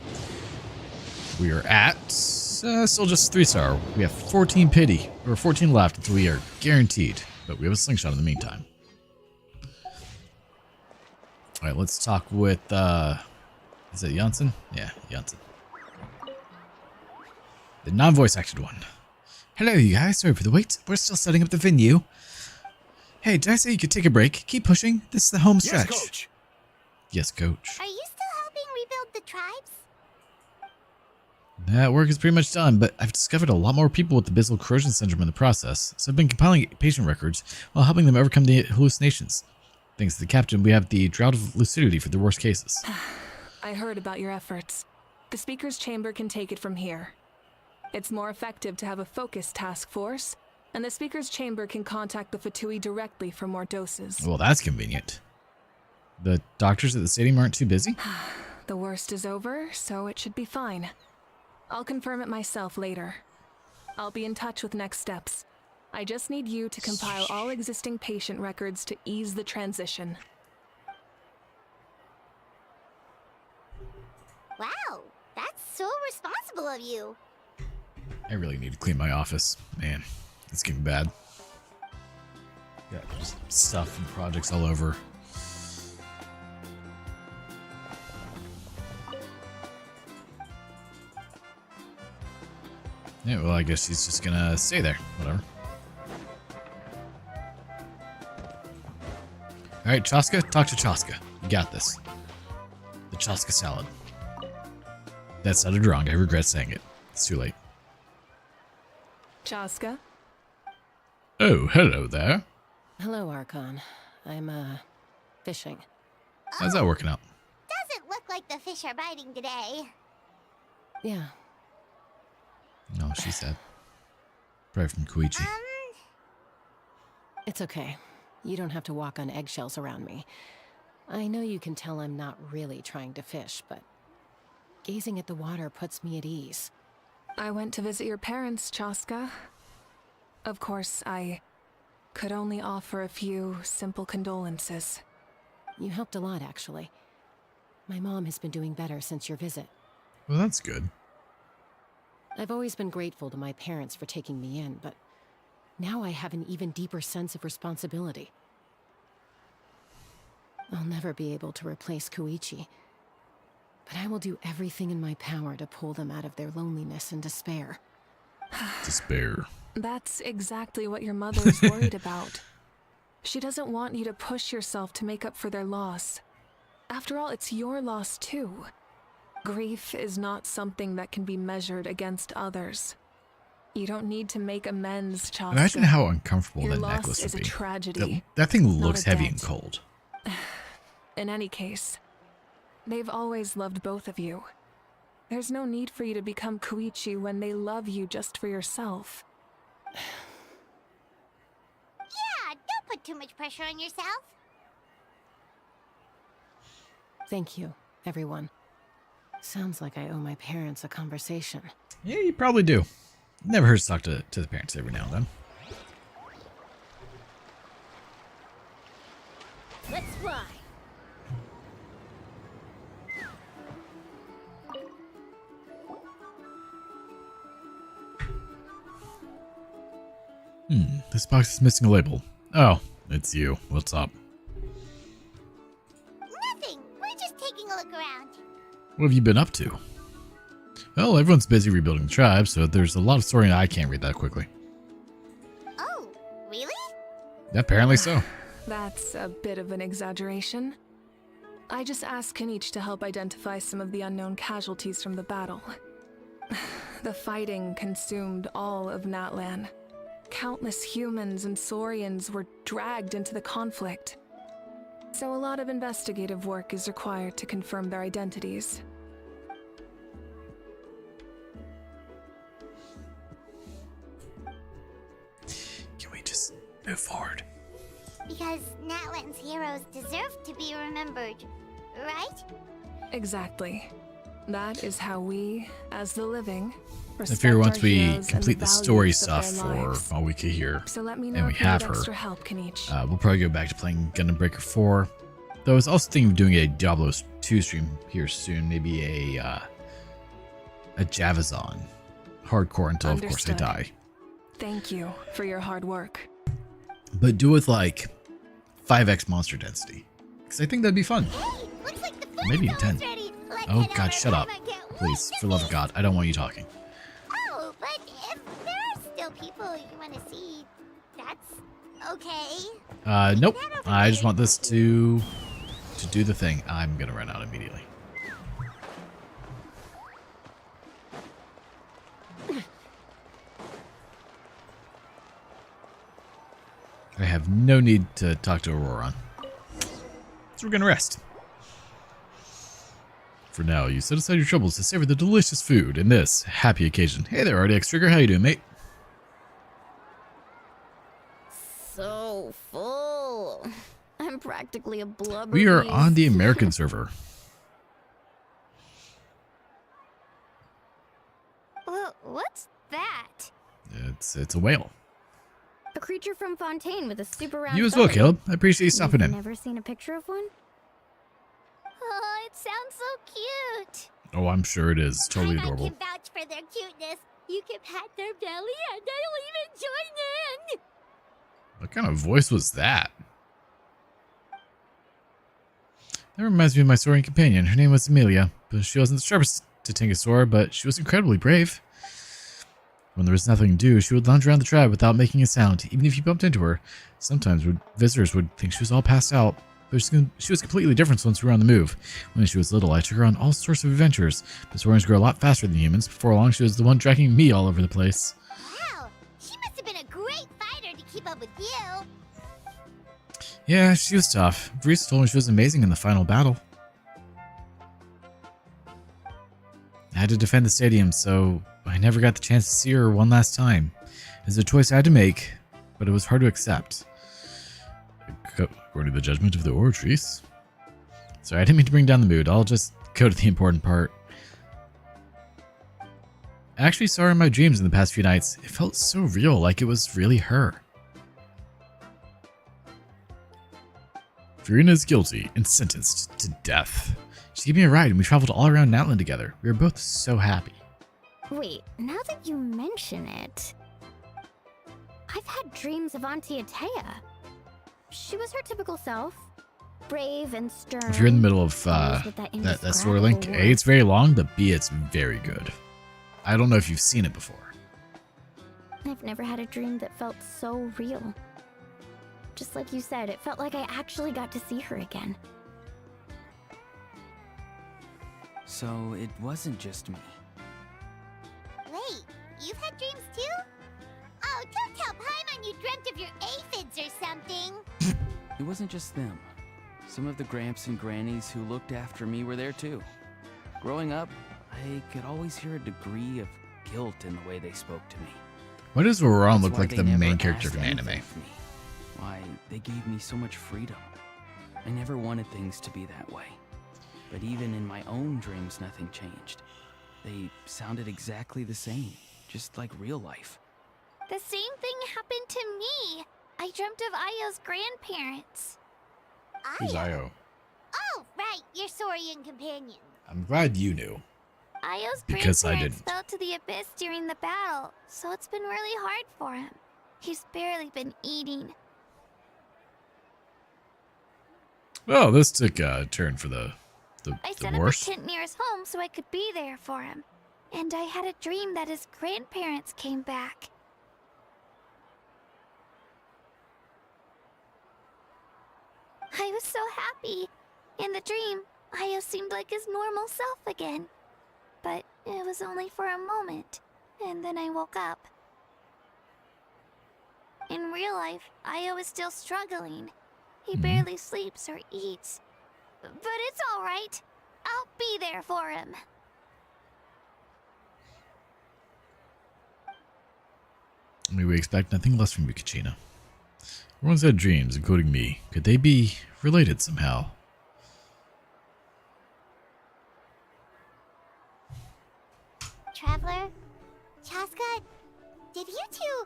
We are at still just 3-star. We have 14 pity, or 14 left until we are guaranteed. But we have a slingshot in the meantime. All right, let's talk with. Is it Janssen? Yeah, Janssen. The non-voice acted one. Hello, you guys. Sorry for the wait. We're still setting up the venue. Hey, did I say you could take a break? Keep pushing. This is the home stretch. Yes, coach. Yes, coach. Are you still helping rebuild the tribes? That work is pretty much done, but I've discovered a lot more people with abyssal corrosion syndrome in the process, so I've been compiling patient records while helping them overcome the hallucinations. Thanks to the captain, we have the drought of lucidity for the worst cases. I heard about your efforts. The speaker's chamber can take it from here. It's more effective to have a focused task force, and the speaker's chamber can contact the Fatui directly for more doses. Well, that's convenient. The doctors at the stadium aren't too busy? The worst is over, so it should be fine. I'll confirm it myself later. I'll be in touch with next steps. I just need you to compile all existing patient records to ease the transition. Wow, that's so responsible of you. I really need to clean my office. Man, it's getting bad. Got just stuff and projects all over. Yeah, well, I guess he's just gonna stay there. Whatever. Alright, Chaska, talk to Chaska. You got this. The Chaska salad. That sounded wrong. I regret saying it. It's too late. Chaska? Oh, hello there. Hello, Archon. I'm, fishing. How's that working out? Doesn't look like the fish are biting today. Yeah. No, she said. Probably from Koichi. It's okay. You don't have to walk on eggshells around me. I know you can tell I'm not really trying to fish, but gazing at the water puts me at ease. I went to visit your parents, Chaska. Of course, I could only offer a few simple condolences. You helped a lot, actually. My mom has been doing better since your visit. Well, that's good. I've always been grateful to my parents for taking me in, but now I have an even deeper sense of responsibility. I'll never be able to replace Koichi, but I will do everything in my power to pull them out of their loneliness and despair. Despair. That's exactly what your mother's worried about. She doesn't want you to push yourself to make up for their loss. After all, it's your loss too. Grief is not something that can be measured against others. You don't need to make amends, Chaska. Imagine how uncomfortable Your that loss necklace is would a be. tragedy, That thing not looks a heavy debt. and cold. In any case, they've always loved both of you. There's no need for you to become Koichi when they love you just for yourself. Yeah, don't put too much pressure on yourself. Thank you, everyone. Sounds like I owe my parents a conversation. Yeah, you probably do. Never hurts to talk to the parents every now and then. Let's fly. This box is missing a label. Oh, it's you. What's up? Nothing. We're just taking a look around. What have you been up to? Well, everyone's busy rebuilding the tribe, so there's a lot of story I can't read that quickly. Oh, really? Apparently so. That's a bit of an exaggeration. I just asked Kenichi to help identify some of the unknown casualties from the battle. The fighting consumed all of Natlan. Countless humans and Saurians were dragged into the conflict. So a lot of investigative work is required to confirm their identities. Can we just move forward? Because Natlan's heroes deserve to be remembered, right? Exactly. That is how we, as the living, I respect figure once our we heroes and complete the story values of their stuff for lives. Malwika So let me know and we if you have need her, extra help, Kenichi. we'll probably go back to playing Gundam Breaker 4. Though I was also thinking of doing a Diablo 2 stream here soon. Maybe a Javazon. Hardcore until, of course, I Understood. die. Thank you for your hard work. But do it with, like, 5x monster density. Because I think that'd be fun. Hey, looks like the food Maybe is 10. almost ready. Let's Oh, head God, over shut up. home and get Please, lots for of the love of fish. God, I don't want you talking. Oh, but if there are still people you want to see, that's okay. Nope. I just want this to do the thing. I'm gonna run out immediately. I have no need to talk to Auroron. So we're gonna rest. For now, you set aside your troubles to savor the delicious food in this happy occasion. Hey there, RDX Trigger. How you doing, mate? So full. I'm practically a blubber. We are beast. on the American server. What's that? It's a whale. A creature from Fontaine with a super round You as well, belly. Caleb. I appreciate you stopping You've in. never seen a picture of one? Oh, it sounds so cute. Oh, I'm sure it is. Totally Paimon adorable. can vouch for their cuteness. You can pat their belly and they'll even join in. What kind of voice was that? That reminds me of my Saurian companion. Her name was Amelia, but she wasn't the sharpest to Tingasaur, but she was incredibly brave. When there was nothing to do, she would lounge around the tribe without making a sound, even if you bumped into her. Sometimes visitors would think she was all passed out, but she was completely different once we were on the move. When she was little, I took her on all sorts of adventures, but Saurians grow a lot faster than humans. Before long, she was the one dragging me all over the place. Wow, she must have been a great fighter to keep up with you. Yeah, she was tough. Vreese told me she was amazing in the final battle. I had to defend the stadium, so I never got the chance to see her one last time. It was a choice I had to make, but it was hard to accept. According to the judgment of the Oratrice. Sorry, I didn't mean to bring down the mood. I'll just go to the important part. I actually saw her in my dreams in the past few nights. It felt so real, like it was really her. Furina is guilty and sentenced to death. She gave me a ride and we traveled all around Natlan together. We were both so happy. Wait, now that you mention it, I've had dreams of Auntie Atea. She was her typical self, brave and stern. If you're in the middle of always with that story link, A, it's very long, but B, it's very good. I don't know if you've seen it before. I've never had a dream that felt so real. Just like you said, it felt like I actually got to see her again. So it wasn't just me. Wait, you've had dreams too? Oh, don't tell Paimon you dreamt of your aphids or something. It wasn't just them. Some of the Gramps and Grannies who looked after me were there too. Growing up, I could always hear a degree of guilt in the way they spoke to me. Why does Roran That's look why like they the never main character asked of an anything anime? of me. Why, they gave me so much freedom. I never wanted things to be that way. But even in my own dreams, nothing changed. They sounded exactly the same, just like real life. The same thing happened to me. I dreamt of Ayo's grandparents. Who's Io? Oh, right, your Saurian companion. I'm glad you knew. Ayo's Because I grandparents didn't. fell to the abyss during the battle, so it's been really hard for him. He's barely been eating. Well, this took a turn for the I set up worse. a tent near his home so I could be there for him. And I had a dream that his grandparents came back. I was so happy. In the dream, Ayo seemed like his normal self again. But it was only for a moment, and then I woke up. In real life, Ayo is still struggling. He barely sleeps or eats. But it's all right. I'll be there for him. I mean, we expect nothing less from you, Kachina. Everyone's had dreams, including me. Could they be related somehow? Traveler? Chaska? Did you two...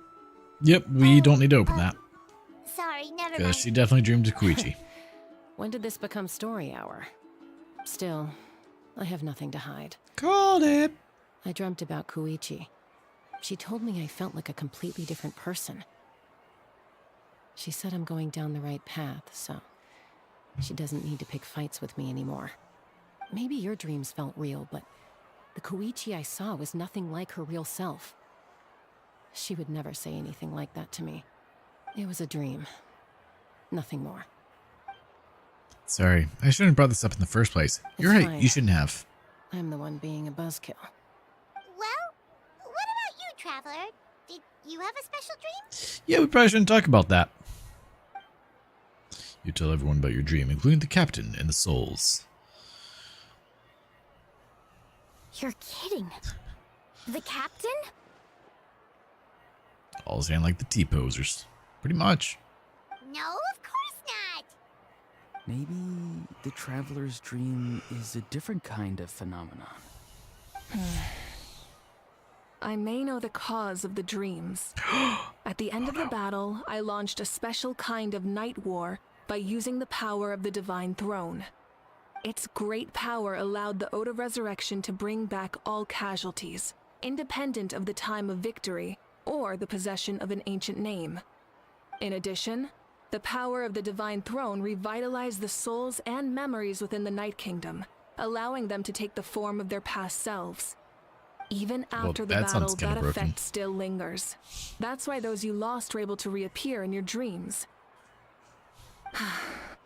Yep, we don't need to open that. Sorry, never Because mind. she definitely dreamed of Koichi. When did this become story hour? Still, I have nothing to hide. Called it! I dreamt about Koichi. She told me I felt like a completely different person. She said I'm going down the right path, so she doesn't need to pick fights with me anymore. Maybe your dreams felt real, but the Koichi I saw was nothing like her real self. She would never say anything like that to me. It was a dream. Nothing more. Sorry, I shouldn't have brought this up in the first place. You're It's right, fine. you shouldn't have. I'm the one being a buzzkill. Well, what about you, Traveler? Did you have a special dream? Yeah, we probably shouldn't talk about that. You tell everyone about your dream, including the captain and the souls. You're kidding. The captain? All sound like the T-posers. Pretty much. No, of course not. Maybe the traveler's dream is a different kind of phenomenon. I may know the cause of the dreams. At the end of the battle, I launched a special kind of night war by using the power of the Divine Throne. Its great power allowed the Ode of Resurrection to bring back all casualties, independent of the time of victory or the possession of an ancient name. In addition, the power of the Divine Throne revitalized the souls and memories within the Night Kingdom, allowing them to take the form of their past selves. Even after the that battle, sounds kinda that broken. effect still lingers. That's why those you lost were able to reappear in your dreams.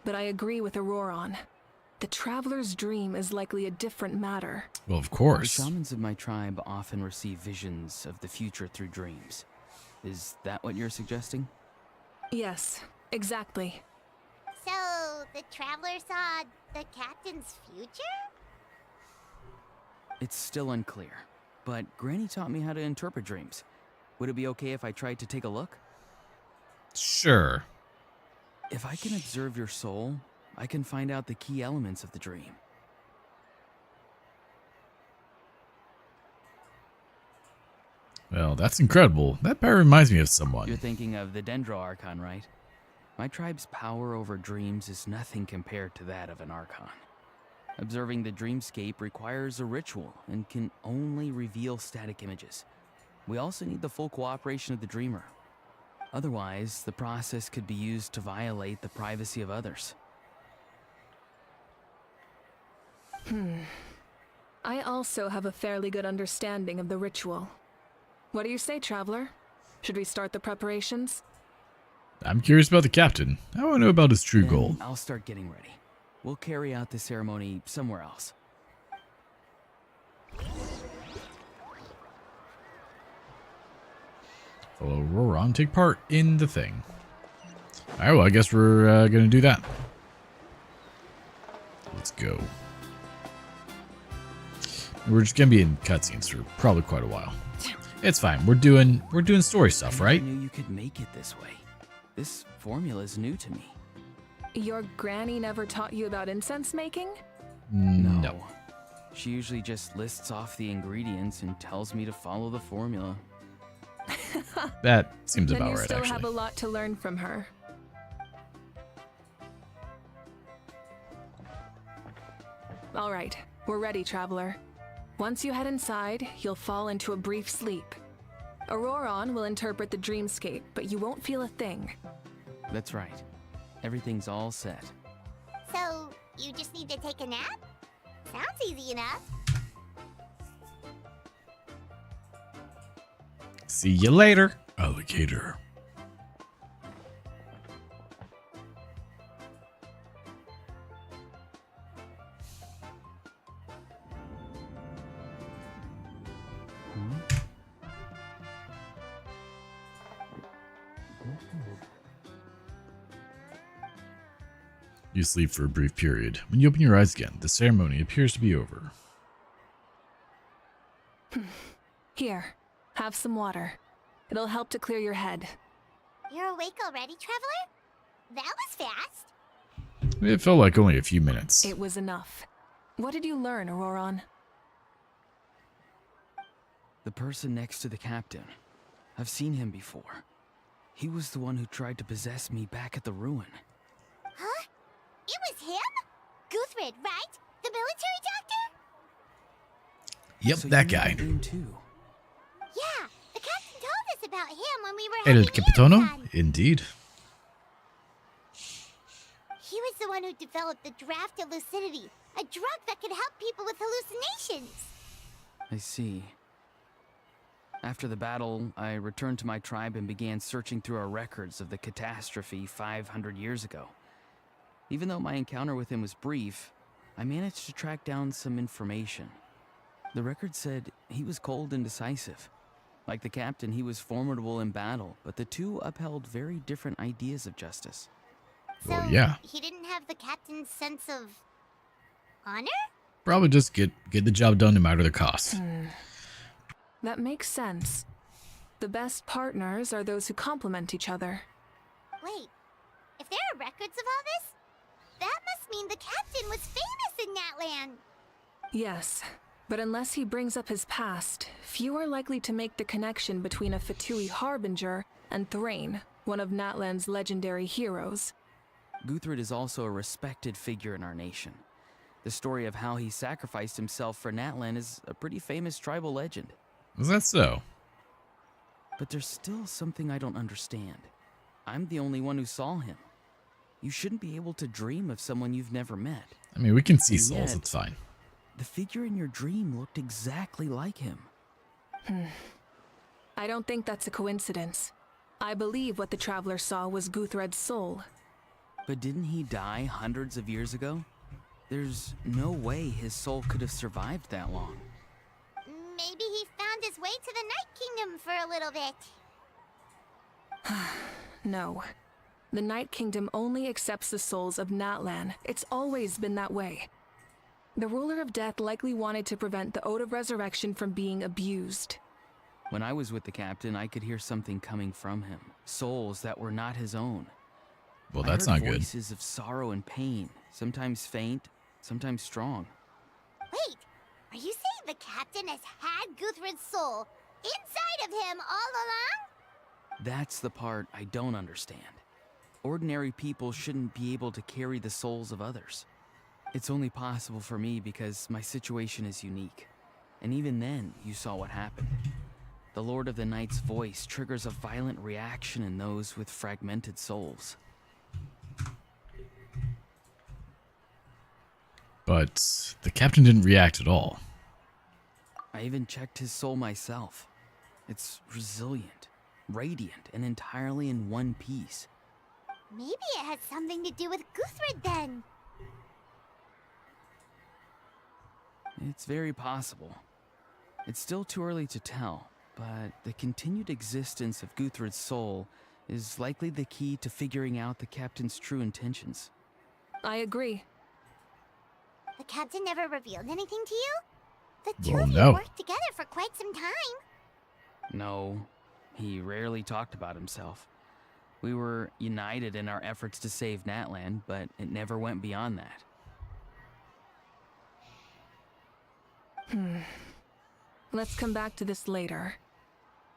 But I agree with Auroron. The traveler's dream is likely a different matter. Well, of The course. shamans of my tribe often receive visions of the future through dreams. Is that what you're suggesting? Yes, exactly. So, the Traveler saw the captain's future? It's still unclear, but Granny taught me how to interpret dreams. Would it be okay if I tried to take a look? Sure. If I can observe your soul, I can find out the key elements of the dream. Well, that's incredible. That power reminds me of someone. You're thinking of the Dendro Archon, right? My tribe's power over dreams is nothing compared to that of an Archon. Observing the dreamscape requires a ritual and can only reveal static images. We also need the full cooperation of the dreamer. Otherwise, the process could be used to violate the privacy of others. I also have a fairly good understanding of the ritual. What do you say, Traveler? Should we start the preparations? I'm curious about the captain. I want to know about his true Then goal. I'll start getting ready. We'll carry out the ceremony somewhere else. Follow Roran, take part in the thing. Alright, well, I guess we're gonna do that. Let's go. We're just gonna be in cutscenes for probably quite a while. It's fine. We're doing story stuff, right? I knew you could make it this way. This formula is new to me. Your granny never taught you about incense making? No. She usually just lists off the ingredients and tells me to follow the formula. That seems Then about you right, still actually. have a lot to learn from her. All right, we're ready, Traveler. Once you head inside, you'll fall into a brief sleep. Auroron will interpret the dreamscape, but you won't feel a thing. That's right. Everything's all set. So, you just need to take a nap? Sounds easy enough. See you later, alligator. You sleep for a brief period. When you open your eyes again, the ceremony appears to be over. Here, have some water. It'll help to clear your head. You're awake already, Traveler? That was fast. It felt like only a few minutes. It was enough. What did you learn, Auroron? The person next to the captain. I've seen him before. He was the one who tried to possess me back at the ruin. Huh? It was him? Guthred, right? The military doctor? Yep, So that you know guy. the dream too. Yeah, the captain told us about him when we were El having Capitano? Neon. Indeed. He was the one who developed the draft of lucidity, a drug that could help people with hallucinations. I see. After the battle, I returned to my tribe and began searching through our records of the catastrophe 500 years ago. Even though my encounter with him was brief, I managed to track down some information. The record said he was cold and decisive. Like the captain, he was formidable in battle, but the two upheld very different ideas of justice. Well, So, yeah. he didn't have the captain's sense of honor? Probably just get the job done no matter the cost. That makes sense. The best partners are those who complement each other. Wait, if there are records of all this, that must mean the captain was famous in that land. Yes, but unless he brings up his past, few are likely to make the connection between a Fatui harbinger and Thrain, one of Natlan's legendary heroes. Guthred is also a respected figure in our nation. The story of how he sacrificed himself for Natlan is a pretty famous tribal legend. Is that so? But there's still something I don't understand. I'm the only one who saw him. You shouldn't be able to dream of someone you've never met. I mean, we can see And souls, yet- it's fine. The figure in your dream looked exactly like him. I don't think that's a coincidence. I believe what the Traveler saw was Guthred's soul. But didn't he die hundreds of years ago? There's no way his soul could have survived that long. Maybe he found his way to the Night Kingdom for a little bit. No. The Night Kingdom only accepts the souls of Natlan. It's always been that way. The Ruler of Death likely wanted to prevent the Ode of Resurrection from being abused. When I was with the captain, I could hear something coming from him. Souls that were not his own. Well, I that's heard not good. voices of sorrow and pain, sometimes faint, sometimes strong. Wait, are you saying the captain has had Guthred's soul inside of him all along? That's the part I don't understand. Ordinary people shouldn't be able to carry the souls of others. It's only possible for me because my situation is unique. And even then, you saw what happened. The Lord of the Night's voice triggers a violent reaction in those with fragmented souls. But the captain didn't react at all. I even checked his soul myself. It's resilient, radiant, and entirely in one piece. Maybe it had something to do with Guthred then. It's very possible. It's still too early to tell, but the continued existence of Guthred's soul is likely the key to figuring out the captain's true intentions. I agree. The captain never revealed anything to you? The two Well, of you no. worked together for quite some time. No, he rarely talked about himself. We were united in our efforts to save Natlan, but it never went beyond that. Let's come back to this later.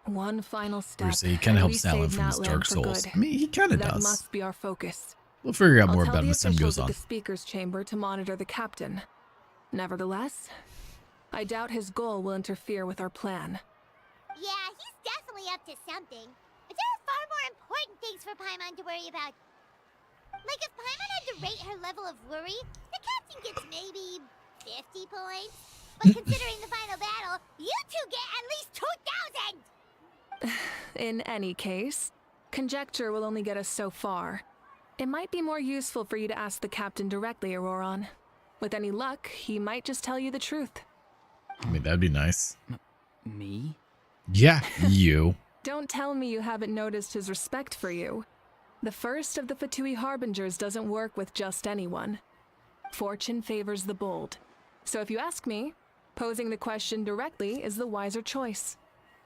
One final step. Or say he kind of and helps we Natlan save from his Natlan dark for souls. good. I mean, he kind of That does. must be our focus. We'll figure out I'll more tell about him the as time officials goes at on. the speaker's chamber to monitor the captain. Nevertheless, I doubt his goal will interfere with our plan. Yeah, he's definitely up to something. But there are far more important things for Paimon to worry about. Like if Paimon had to rate her level of worry, the captain gets maybe 50 points. But considering the final battle, you two get at least 2,000! In any case, conjecture will only get us so far. It might be more useful for you to ask the captain directly, Auroron. With any luck, he might just tell you the truth. I mean, that'd be nice. Me? Yeah, you. Don't tell me you haven't noticed his respect for you. The first of the Fatui Harbingers doesn't work with just anyone. Fortune favors the bold. So if you ask me, posing the question directly is the wiser choice.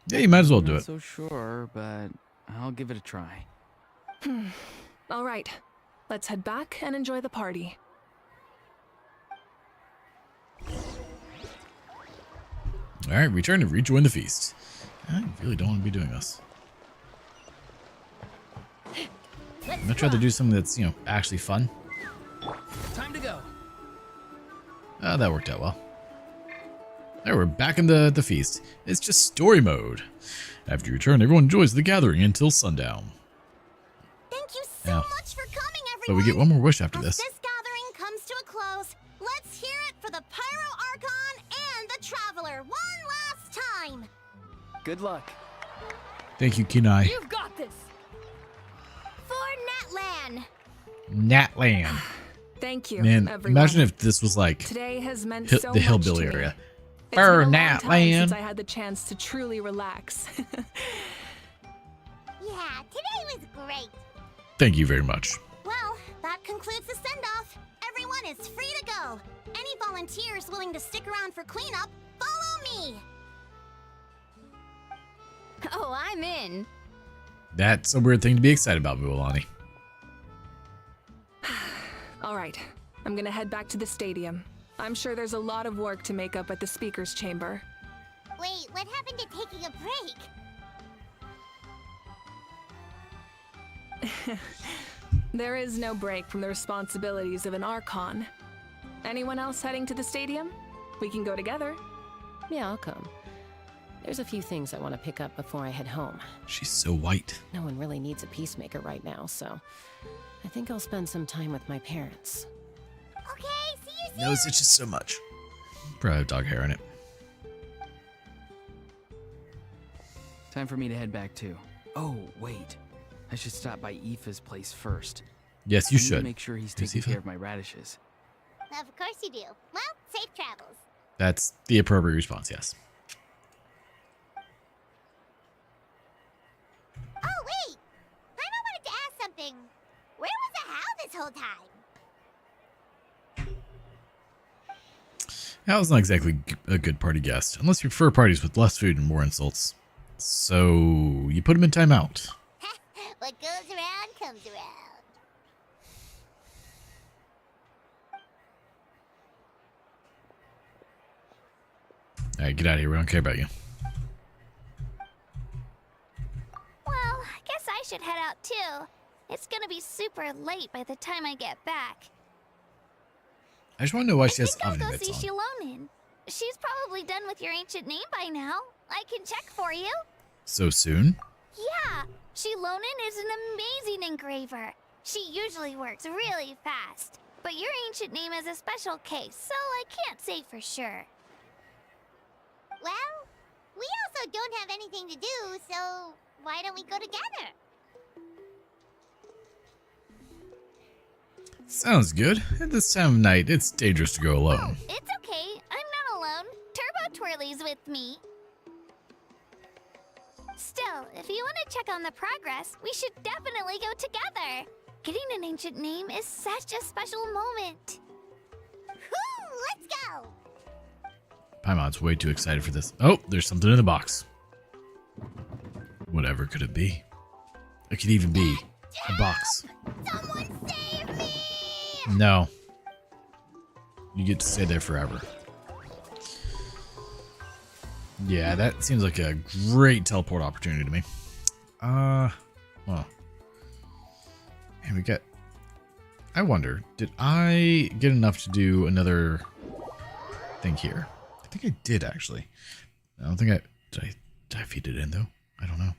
Yeah, you might as well do Not it. so sure, but I'll give it a try. All right, let's head back and enjoy the party. Alright, return to rejoin the feast. I really don't want to be doing this. Let's I'd rather rock. do something that's, you know, actually fun. Time to go. Oh, that worked out well. There, we're back in the feast. It's just story mode. After you return, everyone enjoys the gathering until sundown. Thank you so Yeah. much for coming, But everyone. we get one more wish after As this. this gathering comes to a close, let's hear it for the Pyro Archon and the Traveler one last time. Good luck. Thank you, Kenai. You've got this. For Natlan. Natland. Thank you, Man, everyone. imagine if this was like Today has meant the so much hillbilly to me. area. It's been a long Nat time land. since I had the chance to truly relax. Yeah, today was great. Thank you very much. Well, that concludes the send-off. Everyone is free to go. Any volunteers willing to stick around for cleanup, follow me. Oh, I'm in. That's a weird thing to be excited about, Mualani. All right, I'm gonna head back to the stadium. I'm sure there's a lot of work to make up at the speaker's chamber. Wait, what happened to taking a break? There is no break from the responsibilities of an Archon. Anyone else heading to the stadium? We can go together. Yeah, I'll come. There's a few things I want to pick up before I head home. She's so white. No one really needs a peacemaker right now, so I think I'll spend some time with my parents. Okay, see you soon. Nose itches so much. Probably have dog hair in it. Time for me to head back too. Oh, wait. I should stop by Aoife's place first. Yes, you I need to should. make sure he's Who's taking Aoife? care of my radishes. Of course you do. Well, safe travels. That's the appropriate response, yes. Oh, wait! Paimon wanted to ask something. Where was the Hal this whole time? Hal's not exactly a good party guest, unless you prefer parties with less food and more insults. So, you put him in timeout. What goes around comes around. Alright, get out of here. We don't care about you. Well, I guess I should head out too. It's gonna be super late by the time I get back. I just want to know why I she has think I'll oven go mitts see on. Shilonin. She's probably done with your ancient name by now. I can check for you. So soon? Yeah, Shilonin is an amazing engraver. She usually works really fast. But your ancient name is a special case, so I can't say for sure. Well, we also don't have anything to do, so why don't we go together? Sounds good. At this time of night, it's dangerous to go alone. It's okay. I'm not alone. Turbo Twirly's with me. Still, if you want to check on the progress, we should definitely go together. Getting an ancient name is such a special moment. Woo, let's go! Paimon's way too excited for this. Oh, there's something in the box. Whatever could it be? It could even be a box. Someone save me! No. You get to stay there forever. Yeah, that seems like a great teleport opportunity to me. Well. And we got... I wonder, did I get enough to do another thing here? I think I did, actually. I don't think I... Did I feed it in, though? I don't know.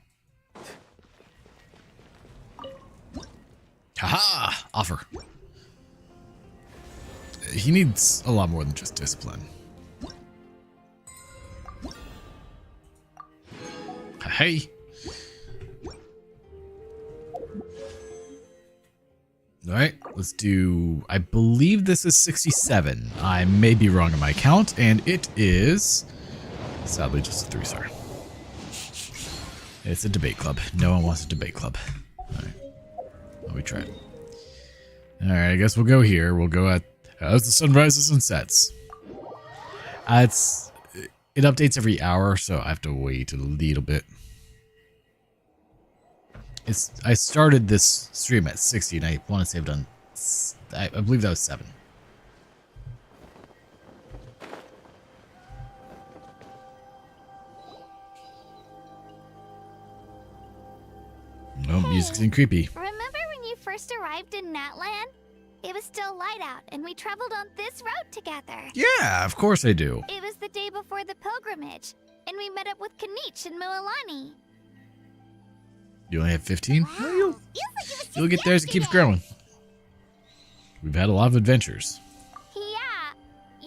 Haha! Offer. He needs a lot more than just discipline. Hey! Alright, let's do... I believe this is 67. I may be wrong on my count, and it is... Sadly, just a 3-star. It's a debate club. No one wants a debate club. Alright. Well, we tried. Alright, I guess we'll go here. We'll go at... as the sun rises and sets. It updates every hour, so I have to wait a little bit. I started this stream at 60, and I want to say I've done... I believe that was 7. No, music's getting creepy. Remember when you first arrived in Natland? It was still light out, and we traveled on this road together. Yeah, of course I do. It was the day before the pilgrimage, and we met up with Kanich and Moalani. You only have 15? Wow, Well, feels like it was you'll get just there as it keeps yesterday. growing. We've had a lot of adventures. Yeah,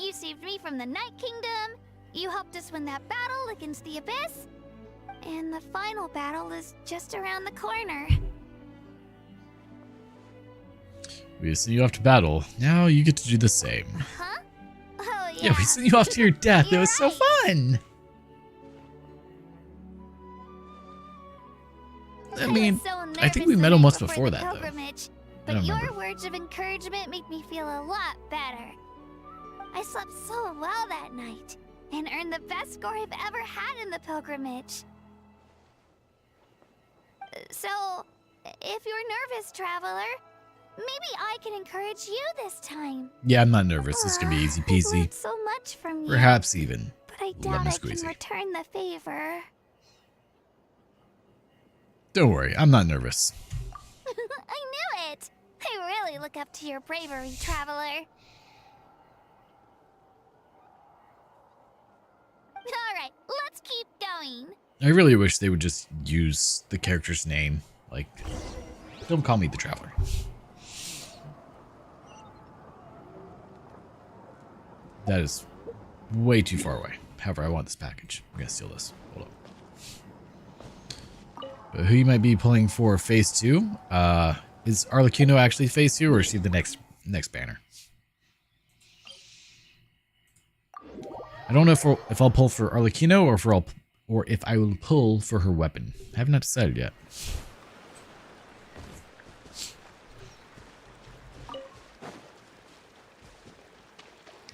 you saved me from the Night Kingdom, you helped us win that battle against the Abyss, and the final battle is just around the corner. We sent you off to battle. Now you get to do the same. Huh? Oh, yeah. Yeah, we sent you off to your death. It You're was so right. fun. I mean, was so I think nervous we the met night almost before before the that, though. pilgrimage, I but don't your remember. words of encouragement make me feel a lot better. I slept so well that night and earned the best score I've ever had in the pilgrimage. So, if you're nervous, traveler, maybe I can encourage you this time. Yeah, I'm not nervous. This can be easy I've peasy. learned so much from you, Perhaps even. but I doubt lemon I can squeezy. return the favor. Don't worry, I'm not nervous. I knew it! I really look up to your bravery, traveler. Alright, let's keep going. I really wish they would just use the character's name. Like, don't call me the Traveler. That is way too far away. However, I want this package. I'm gonna steal this. Hold up. But who you might be pulling for phase 2? Is Arlecchino actually phase 2, or is she the next banner? I don't know if I'll pull for Arlecchino or if I will pull for her weapon. I have not decided yet.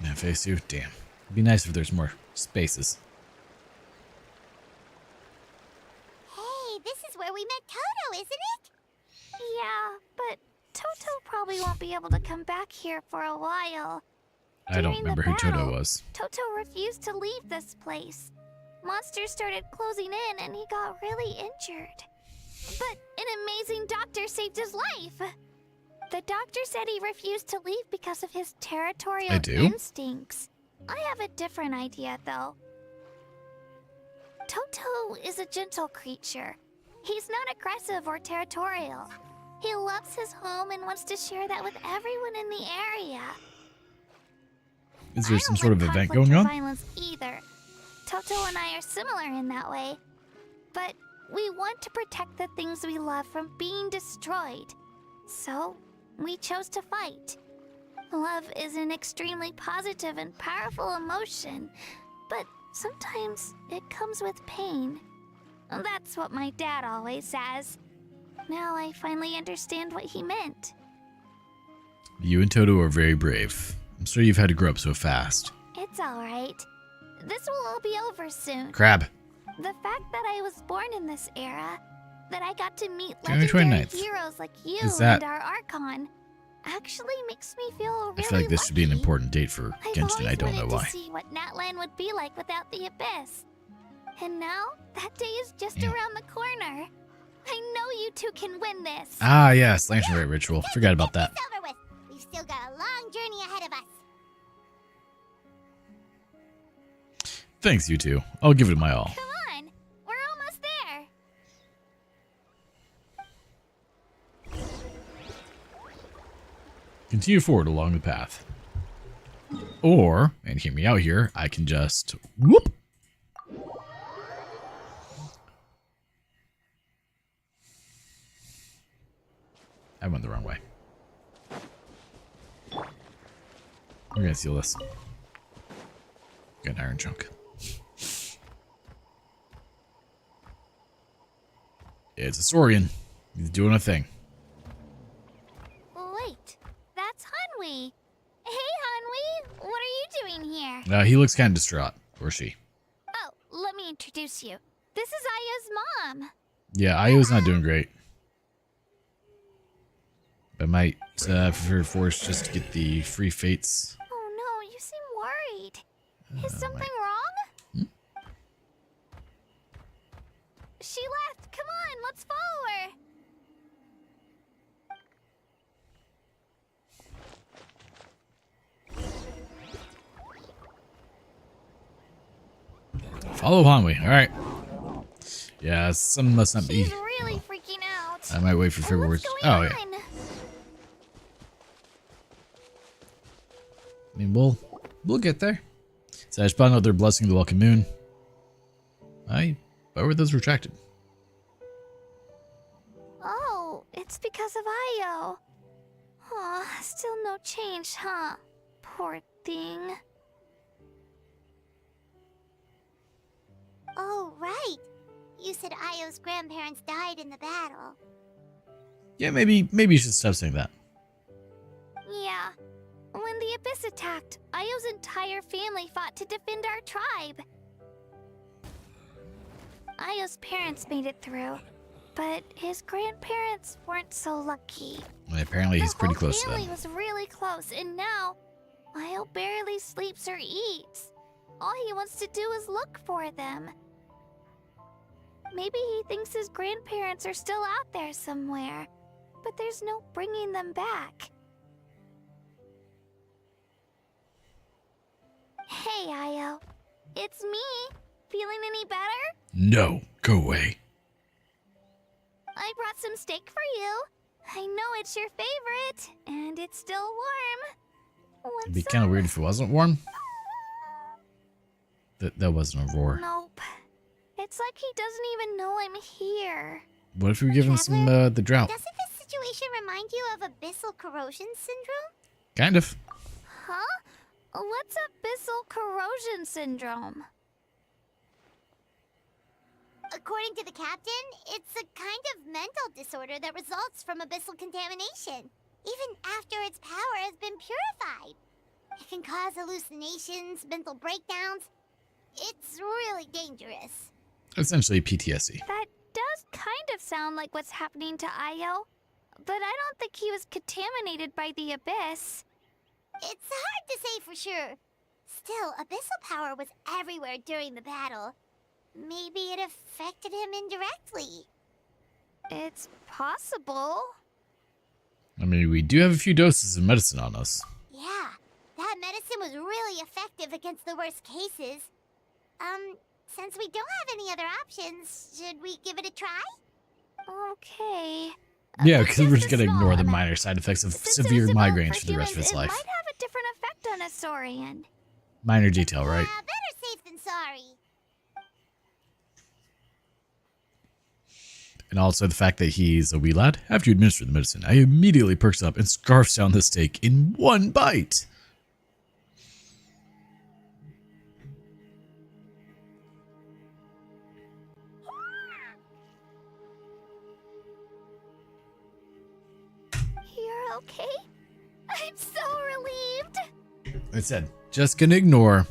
Yeah, phase 2. Damn. It'd be nice if there's more spaces. Hey, this is where we met Toto, isn't it? Yeah, but Toto probably won't be able to come back here for a while. I don't During remember the who Toto battle, was. Toto refused to leave this place. Monsters started closing in and he got really injured. But an amazing doctor saved his life. The doctor said he refused to leave because of his territorial I do? instincts. I have a different idea, though. Toto is a gentle creature. He's not aggressive or territorial. He loves his home and wants to share that with everyone in the area. Is there I some don't sort of like event conflict going or on? Violence either. Toto and I are similar in that way, but we want to protect the things we love from being destroyed. So, we chose to fight. Love is an extremely positive and powerful emotion, but sometimes it comes with pain. That's what my dad always says. Now I finally understand what he meant. You and Toto are very brave. I'm sorry you've had to grow up so fast. It's alright. This will all be over soon. Crab. The fact that I was born in this era, that I got to meet January legendary 29th. heroes like you Is that- and our Archon, actually makes me feel really I feel like this should be an lucky. important date for I've Genshin. always I don't know wanted why. to see what Natlan would be like without the Abyss. And now, that day is just Yeah. around the corner. I know you two can win this. Ah, yes, Lantern Rite Ritual. Forgot about that. It's over with. We've still got a long journey ahead of us. Thanks, you two. I'll give it my all. Come on, we're almost there. Continue forward along the path. Or, and hear me out here, I can just whoop. I went the wrong way. We're gonna steal this. Got an iron chunk. It's a Saurian. He's doing a thing. Wait, that's Hanwi. Hey, Hanwi, what are you doing here? He looks kind of distraught. Or she. Oh, let me introduce you. This is Aya's mom. Yeah, Io's not doing great. I might prefer force just to get the free fates. Oh no, you seem worried. Is something my- wrong? She left. Come on, let's follow her. Follow Hanwi. All right. Yeah, some must not be. She's really freaking out. I might wait for February. What's going Oh yeah. on? I mean, we'll get there. So I spun out their blessing of the welcome moon. Why were those retracted? Oh, it's because of Ayo. Aw, still no change, huh? Poor thing. Oh, right. You said Ayo's grandparents died in the battle. Yeah, maybe you should stop saying that. Yeah. When the Abyss attacked, Ayo's entire family fought to defend our tribe. Ayo's parents made it through, but his grandparents weren't so lucky. Well, apparently he's pretty close to The whole them. family was really close, and now Ayo barely sleeps or eats. All he wants to do is look for them. Maybe he thinks his grandparents are still out there somewhere, but there's no bringing them back. Hey, Ayo. It's me. Feeling any better? No, go away. I brought some steak for you. I know it's your favorite, and it's still warm. It'd be kind of weird if it wasn't warm. That wasn't a roar. Nope. It's like he doesn't even know I'm here. What if we give him some Traveler, the drought? Doesn't this situation remind you of abyssal corrosion syndrome? Kind of. Huh? What's abyssal corrosion syndrome? According to the captain, it's a kind of mental disorder that results from abyssal contamination, even after its power has been purified. It can cause hallucinations, mental breakdowns. It's really dangerous. Essentially PTSD. That does kind of sound like what's happening to Ayo, but I don't think he was contaminated by the Abyss. It's hard to say for sure. Still, abyssal power was everywhere during the battle. Maybe it affected him indirectly. It's possible. I mean, we do have a few doses of medicine on us. Yeah, that medicine was really effective against the worst cases. Since we don't have any other options, should we give it a try? Okay. Yeah, because we're just Just a gonna ignore small the amount. minor side effects of Since it severe was developed migraines for the rest of humans, his life. It might have a different effect on a saurian. Minor detail, right? Yeah, better safe than sorry. And also the fact that he's a wee lad. After you administer the medicine, I immediately perks up and scarfs down the steak in one bite. You're okay? I'm so relieved. I said, just gonna ignore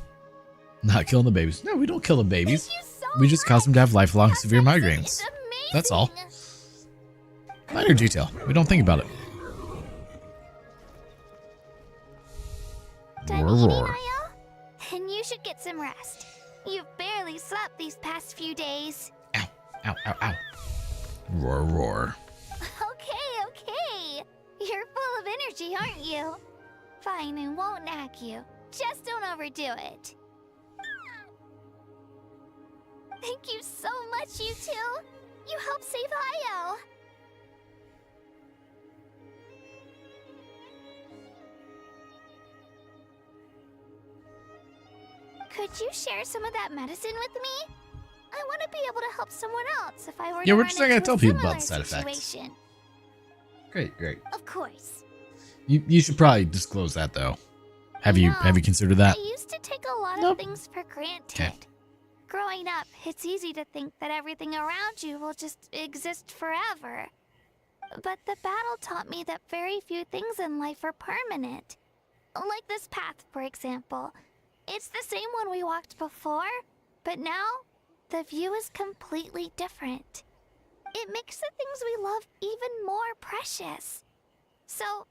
not killing the babies. No, we don't kill the babies. Thank you so We just cause them to have lifelong much. severe That migraines. is amazing. That's all. Minor detail. We don't think about it. Done Roar, eating, roar. Io? Then you should get some rest. You've barely slept these past few days. Ow, ow, ow, ow. Roar, roar. Okay. You're full of energy, aren't you? Fine, I won't nag you. Just don't overdo it. Thank you so much, you two. You helped save Io. Could you share some of that medicine with me? I want to be able to help someone else if I were Yeah, to we're run just not gonna into tell a people about similar the side effects. situation. Great. Of course. You should probably disclose that though. Have you No, considered that? I used to take a lot Nope. of things for granted. 'Kay. Growing up, it's easy to think that everything around you will just exist forever. But the battle taught me that very few things in life are permanent. Like this path, for example. It's the same one we walked before, but now the view is completely different. It makes the things we love even more precious. So,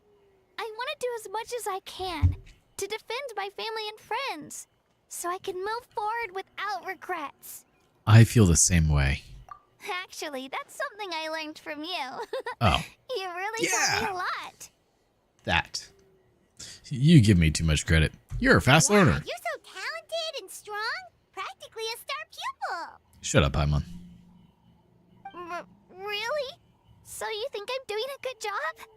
I want to do as much as I can to defend my family and friends, so I can move forward without regrets. I feel the same way. Actually, that's something I learned from you. Oh, You really taught me Yeah. a lot. that. You give me too much credit. You're a fast Wow, learner. you're so talented and strong. Practically a star pupil. Shut up, Paimon. Really? So you think I'm doing a good job?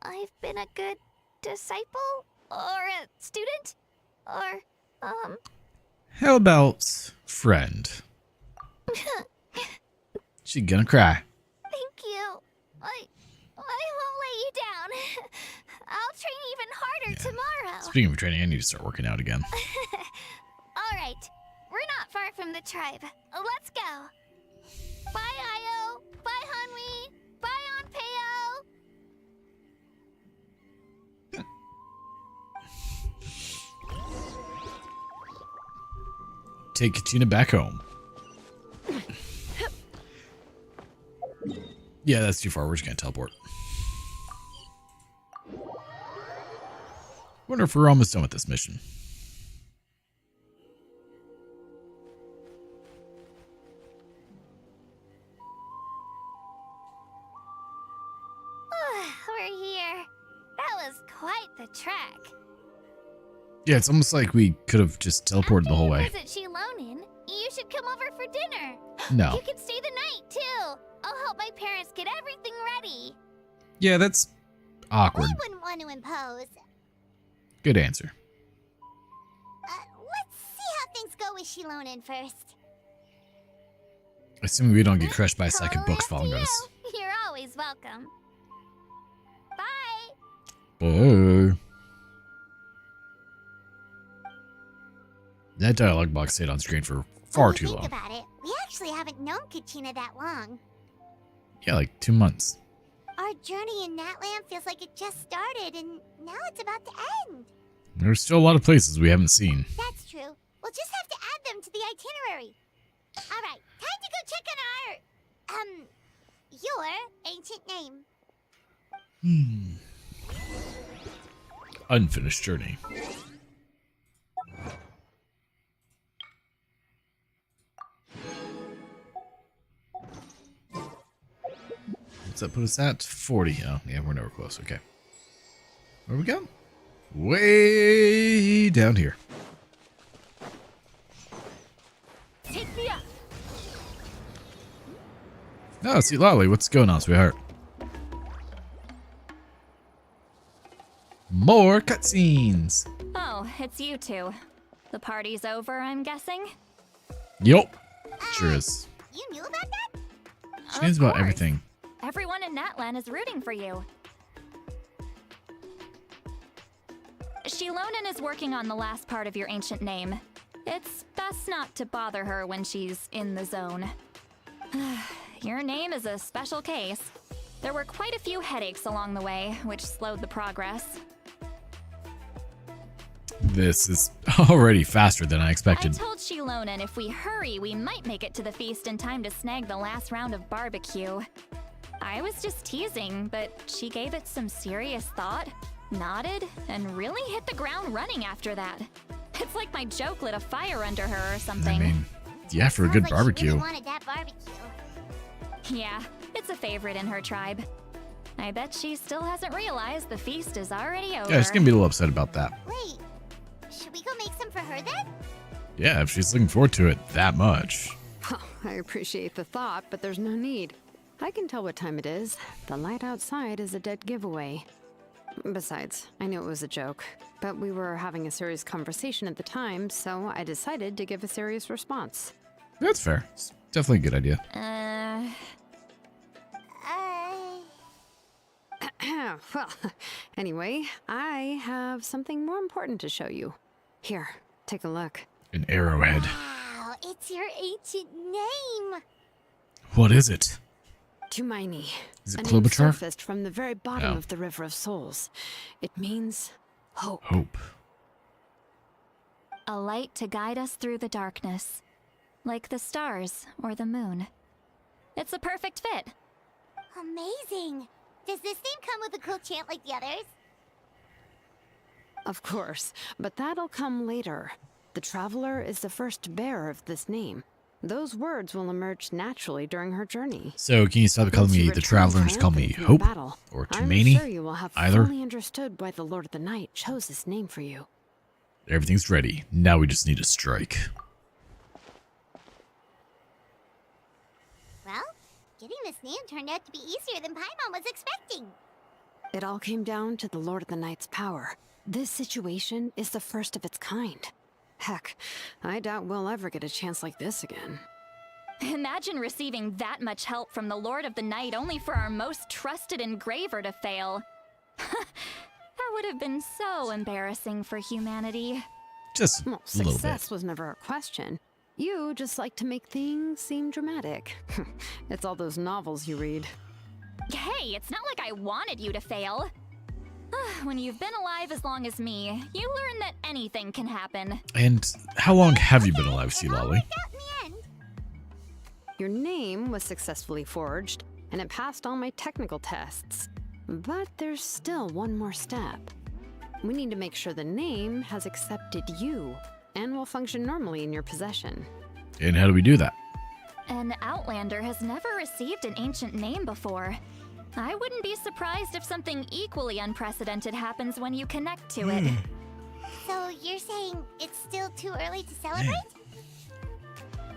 I've been a good disciple? Or a student? Or, How about friend? She gonna cry. Thank you. I won't let you down. I'll train even harder tomorrow. Speaking of training, I need to start working out again. All right. We're not far from the tribe. Let's go. Bye, Io. Bye, Hanwi. Bye, Onpeo. Take Kachina back home. Yeah, that's too far. We're just gonna teleport. Wonder if we're almost done with this mission. We're here. That was quite the trek. Yeah, it's almost like we could have just teleported the whole way. After you visit Shilonin, you should come over for dinner. No. You can stay the night, too. I'll help my parents get everything ready. Yeah, that's awkward. We wouldn't want to impose. Good answer. Let's see how things go with Shilonin first. Assuming we don't get crushed by a stack of Totally books up to following you. us. You're always welcome. Bye. Bye. That dialogue box stayed on screen for far When you too think long. about it, we actually haven't known Kachina that long. Yeah, like 2 months. Our journey in Natland feels like it just started, and now it's about to end. There's still a lot of places we haven't seen. That's true. We'll just have to add them to the itinerary. All right, time to go check on our, your ancient name. unfinished journey. What's that put us at? 40. Oh, yeah, we're nowhere close. Okay. Where we go? Way down here. Take me up. Oh, see, Lolly, what's going on, sweetheart? More cutscenes. Oh, it's you two. The party's over, I'm guessing? Yup. Sure is. You knew about that? She knows about course. everything. Everyone in Natlan is rooting for you. Shilonen is working on the last part of your ancient name. It's best not to bother her when she's in the zone. Your name is a special case. There were quite a few headaches along the way, which slowed the progress. This is already faster than I I expected. told Shilonen if we hurry, we might make it to the feast in time to snag the last round of barbecue. I was just teasing, but she gave it some serious thought, nodded, and really hit the ground running after that. It's like my joke lit a fire under her or something. I mean, yeah, for a good Sounds like she barbecue. really wanted that barbecue. Yeah, it's a favorite in her tribe. I bet she still hasn't realized the feast is already over. Yeah, she's gonna be a little upset about that. Wait, should we go make some for her then? Yeah, if she's looking forward to it that much. I appreciate the thought, but there's no need. I can tell what time it is. The light outside is a dead giveaway. Besides, I knew it was a joke, but we were having a serious conversation at the time, so I decided to give a serious response. That's fair. It's definitely a good idea. Well, anyway, I have something more important to show you. Here, take a look. An arrowhead. Wow, it's your ancient name. What is it? Tumaini. Is it a name Klobuchar? surfaced from the very bottom Oh. of the River of Souls. It means hope. Hope. A light to guide us through the darkness, like the stars or the moon. It's a perfect fit. Amazing. Does this name come with a cool chant like the others? Of course, but that'll come later. The Traveler is the first bearer of this name. Those words will emerge naturally during her journey. So can you stop calling Once you me the return Traveler and just call me triumphant from Hope? the battle, Or I'm Tumaini? sure you will have Either? fully understood why the Lord of the Night chose this name for you. Everything's ready. Now we just need to strike. Well, getting this name turned out to be easier than Paimon was expecting. It all came down to the Lord of the Night's power. This situation is the first of its kind. Heck, I doubt we'll ever get a chance like this again. Imagine receiving that much help from the Lord of the Night only for our most trusted engraver to fail. That would have been so embarrassing for humanity. Just Well, a little success bit. was never a question. You just like to make things seem dramatic. It's all those novels you read. Hey, it's not like I wanted you to fail. When you've been alive as long as me, you learn that anything can happen. And how long have you been alive, Sea It all Lolly? worked out in the end. Your name was successfully forged, and it passed all my technical tests. But there's still one more step. We need to make sure the name has accepted you and will function normally in your possession. And how do we do that? An Outlander has never received an ancient name before. I wouldn't be surprised if something equally unprecedented happens when you connect to it. So you're saying it's still too early to celebrate?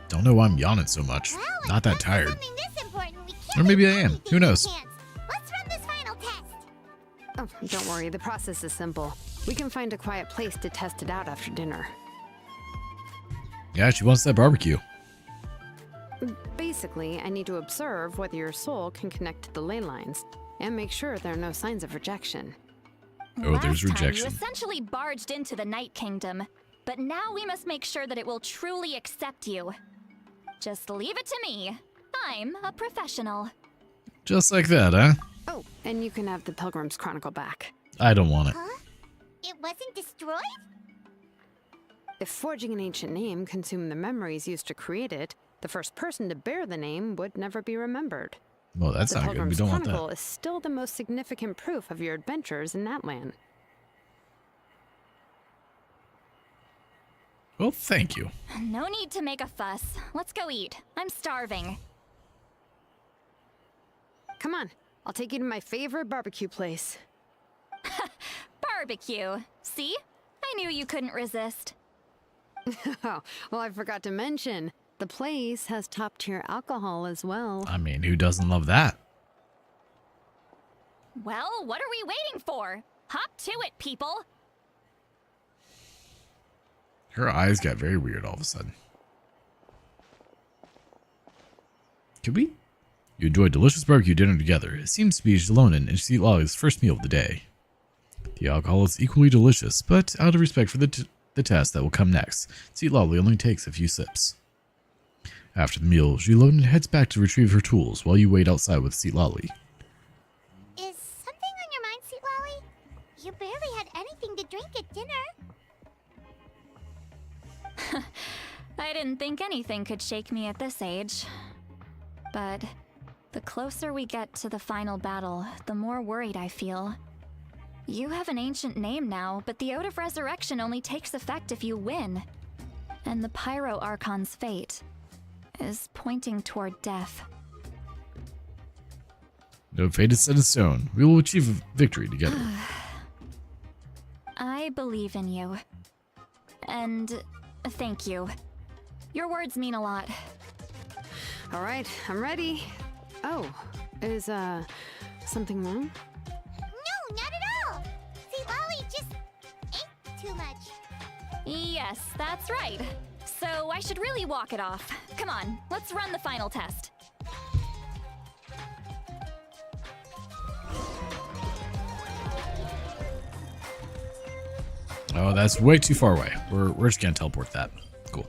Don't know why I'm yawning so much. Well, Not that if tired. something this important, we can't Or maybe let I am. Mommy Who take a knows? chance. Let's run this final test. Oh, don't worry, the process is simple. We can find a quiet place to test it out after dinner. Yeah, she wants that barbecue. Basically, I need to observe whether your soul can connect to the ley lines and make sure there are no signs of rejection. Oh, there's Last time, rejection. you essentially barged into the Night Kingdom, but now we must make sure that it will truly accept you. Just leave it to me. I'm a professional. Just like that, huh? Oh, and you can have the Pilgrim's Chronicle back. I don't want it. Huh? It wasn't destroyed? If forging an ancient name consumed the memories used to create it, the first person to bear the name would never be remembered. Well, that's The not good. We Pilgrim's don't want Chronicle that. is still the most significant proof of your adventures in that land. Well, thank you. No need to make a fuss. Let's go eat. I'm starving. Come on, I'll take you to my favorite barbecue place. Barbecue. See? I knew you couldn't resist. Oh, well, I forgot to mention, the place has top-tier alcohol as well. I mean, who doesn't love that? Well, what are we waiting for? Hop to it, people! Her eyes got very weird all of a sudden. Could we? You enjoyed delicious barbecue dinner together. It seems to be Jalonen and Sweet Lolly's first meal of the day. The alcohol is equally delicious, but out of respect for the test that will come next, Sweet Lolly only takes a few sips. After the meal, Jalonen heads back to retrieve her tools while you wait outside with Sweet Lolly. Is something on your mind, Sweet Lolly? You barely had anything to drink at dinner. I didn't think anything could shake me at this age. But the closer we get to the final battle, the more worried I feel. You have an ancient name now, but the Ode of Resurrection only takes effect if you win. And the Pyro Archon's fate is pointing toward death. No fate is set in stone. We will achieve victory together. I believe in you. And thank you. Your words mean a lot. All right, I'm ready. Oh, is, something wrong? No, not at all. Sweet Lolly just ate too much. Yes, that's right. So I should really walk it off. Come on, let's run the final test. Oh, that's way too far away. We're just gonna teleport that. Cool.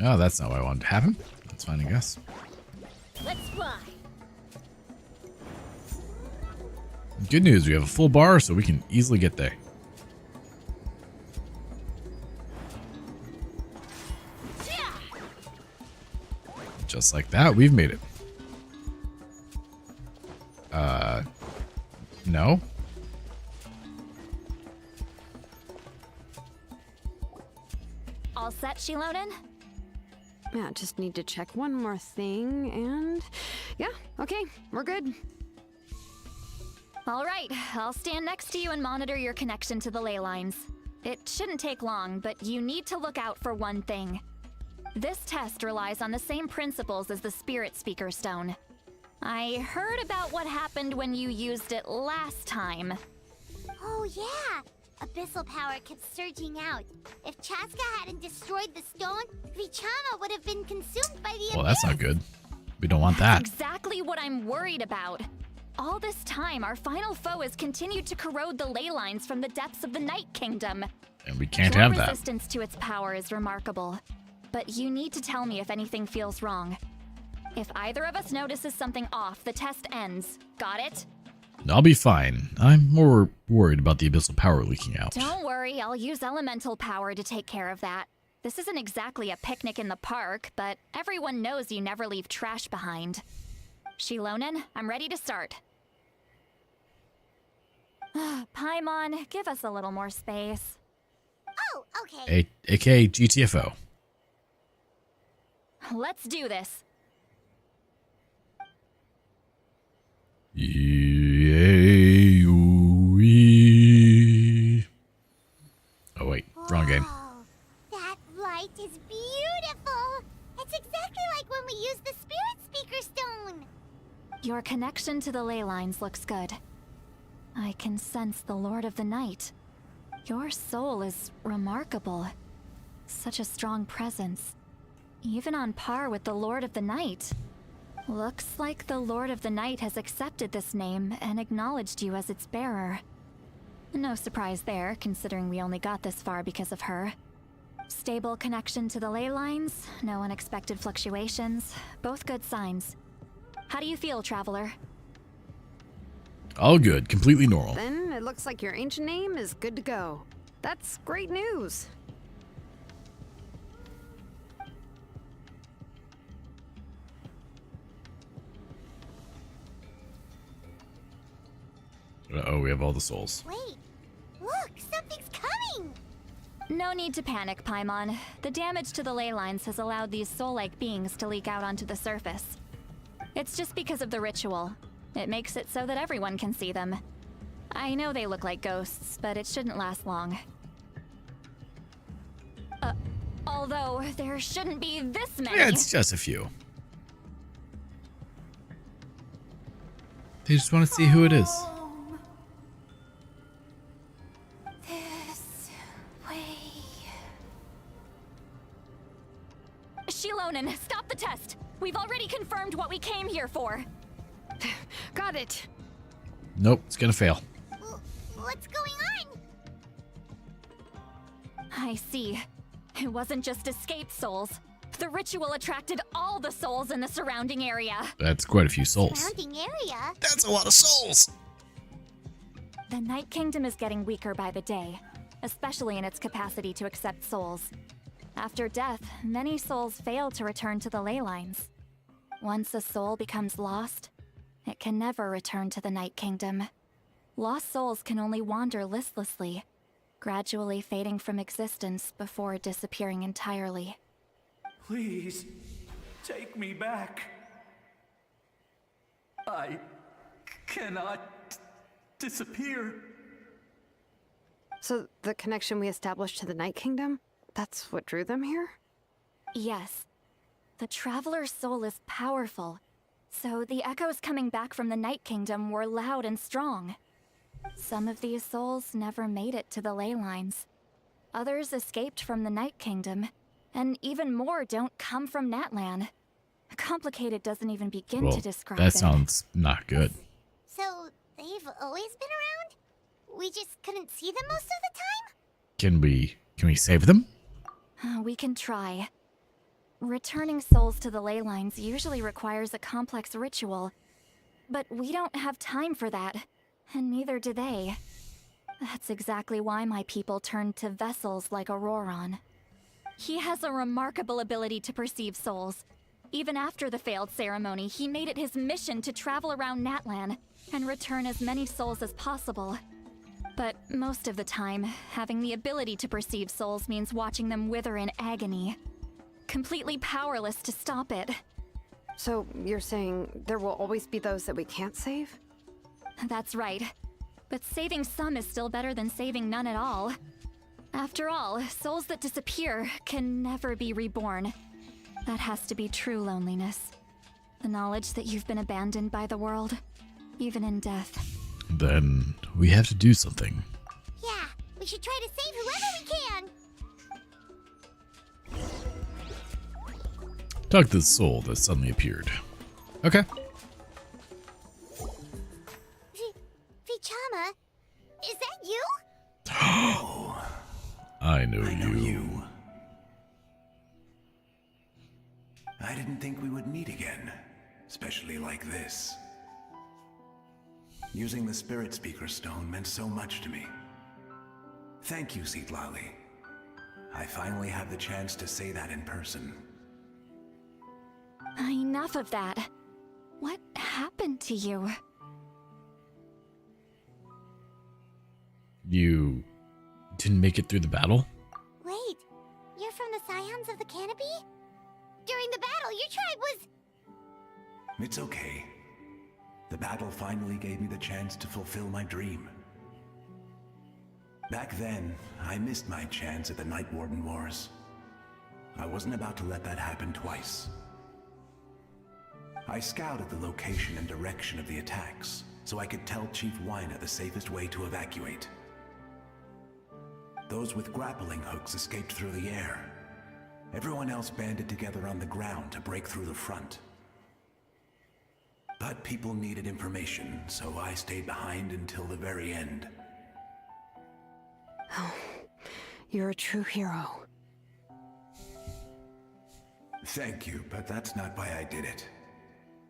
Oh, that's not what I wanted to happen. That's fine, I guess. Let's fly. Good news, we have a full bar, so we can easily get there. Just like that, we've made it. No? All set, Shilonen? Yeah, just need to check one more thing, and yeah, okay, we're good. All right, I'll stand next to you and monitor your connection to the ley lines. It shouldn't take long, but you need to look out for one thing. This test relies on the same principles as the Spirit Speaker Stone. I heard about what happened when you used it last time. Oh yeah! Abyssal power kept surging out. If Chaska hadn't destroyed the stone, Vichama would have been consumed by the Well, that's not good. We don't want that. Exactly what I'm worried about. All this time, our final foe has continued to corrode the ley lines from the depths of the Night Kingdom. And we can't Your have that. resistance to its power is remarkable. But you need to tell me if anything feels wrong. If either of us notices something off, the test ends. Got it? I'll be fine. I'm more worried about the abyssal power leaking out. Don't worry, I'll use elemental power to take care of that. This isn't exactly a picnic in the park, but everyone knows you never leave trash behind. Shilonen, I'm ready to start. Paimon, give us a little more space. Oh, okay. AKA GTFO. Let's do this. Yay-oo-wee. Oh wait, wrong game. Wow, that light is beautiful. It's exactly like when we used the Spirit Speaker Stone. Your connection to the ley lines looks good. I can sense the Lord of the Night. Your soul is remarkable. Such a strong presence. Even on par with the Lord of the Night. Looks like the Lord of the Night has accepted this name and acknowledged you as its bearer. No surprise there, considering we only got this far because of her. Stable connection to the ley lines, no unexpected fluctuations, both good signs. How do you feel, Traveler? All good, completely normal. Then it looks like your ancient name is good to go. That's great news. Uh-oh, we have all the souls. Wait, look, something's coming! No need to panic, Paimon. The damage to the ley lines has allowed these soul-like beings to leak out onto the surface. It's just because of the ritual. It makes it so that everyone can see them. I know they look like ghosts, but it shouldn't last long. Although, there shouldn't be this many. Yeah, it's just a few. They just want to see who it is. This way. Shilonen, stop the test! We've already confirmed what we came here for. Got it. Nope, it's gonna fail. What's going on? I see. It wasn't just escaped souls. The ritual attracted all the souls in the surrounding area. That's quite a few souls. Surrounding area? That's a lot of souls! The Night Kingdom is getting weaker by the day, especially in its capacity to accept souls. After death, many souls fail to return to the ley lines. Once a soul becomes lost, it can never return to the Night Kingdom. Lost souls can only wander listlessly, gradually fading from existence before disappearing entirely. Please, take me back. I cannot disappear. So the connection we established to the Night Kingdom, that's what drew them here? Yes. The Traveler's soul is powerful, so the echoes coming back from the Night Kingdom were loud and strong. Some of these souls never made it to the ley lines. Others escaped from the Night Kingdom, and even more don't come from Natlan. Complicated doesn't even begin to describe that it. sounds not good. So, they've always been around? We just couldn't see them most of the time? Can we save them? We can try. Returning souls to the ley lines usually requires a complex ritual, but we don't have time for that, and neither do they. That's exactly why my people turned to vessels like Auroron. He has a remarkable ability to perceive souls. Even after the failed ceremony, he made it his mission to travel around Natlan and return as many souls as possible. But most of the time, having the ability to perceive souls means watching them wither in agony. Completely powerless to stop it. So you're saying there will always be those that we can't save? That's right. But saving some is still better than saving none at all. After all, souls that disappear can never be reborn. That has to be true loneliness. The knowledge that you've been abandoned by the world, even in death. Then we have to do something. Yeah, we should try to save whoever we can! Talk to the soul that suddenly appeared. Okay. Vichama, is that you? I know you. You. I didn't think we would meet again, especially like this. Using the Spirit Speaker Stone meant so much to me. Thank you, Seatlali. I finally have the chance to say that in person. Enough of that. What happened to you? You didn't make it through the battle? Wait, you're from the Scions of the Canopy? During the battle, your tribe was... It's okay. The battle finally gave me the chance to fulfill my dream. Back then, I missed my chance at the Night Warden Wars. I wasn't about to let that happen twice. I scouted the location and direction of the attacks, so I could tell Chief Wyna the safest way to evacuate. Those with grappling hooks escaped through the air. Everyone else banded together on the ground to break through the front. But people needed information, so I stayed behind until the very end. Oh, you're a true hero. Thank you, but that's not why I did it.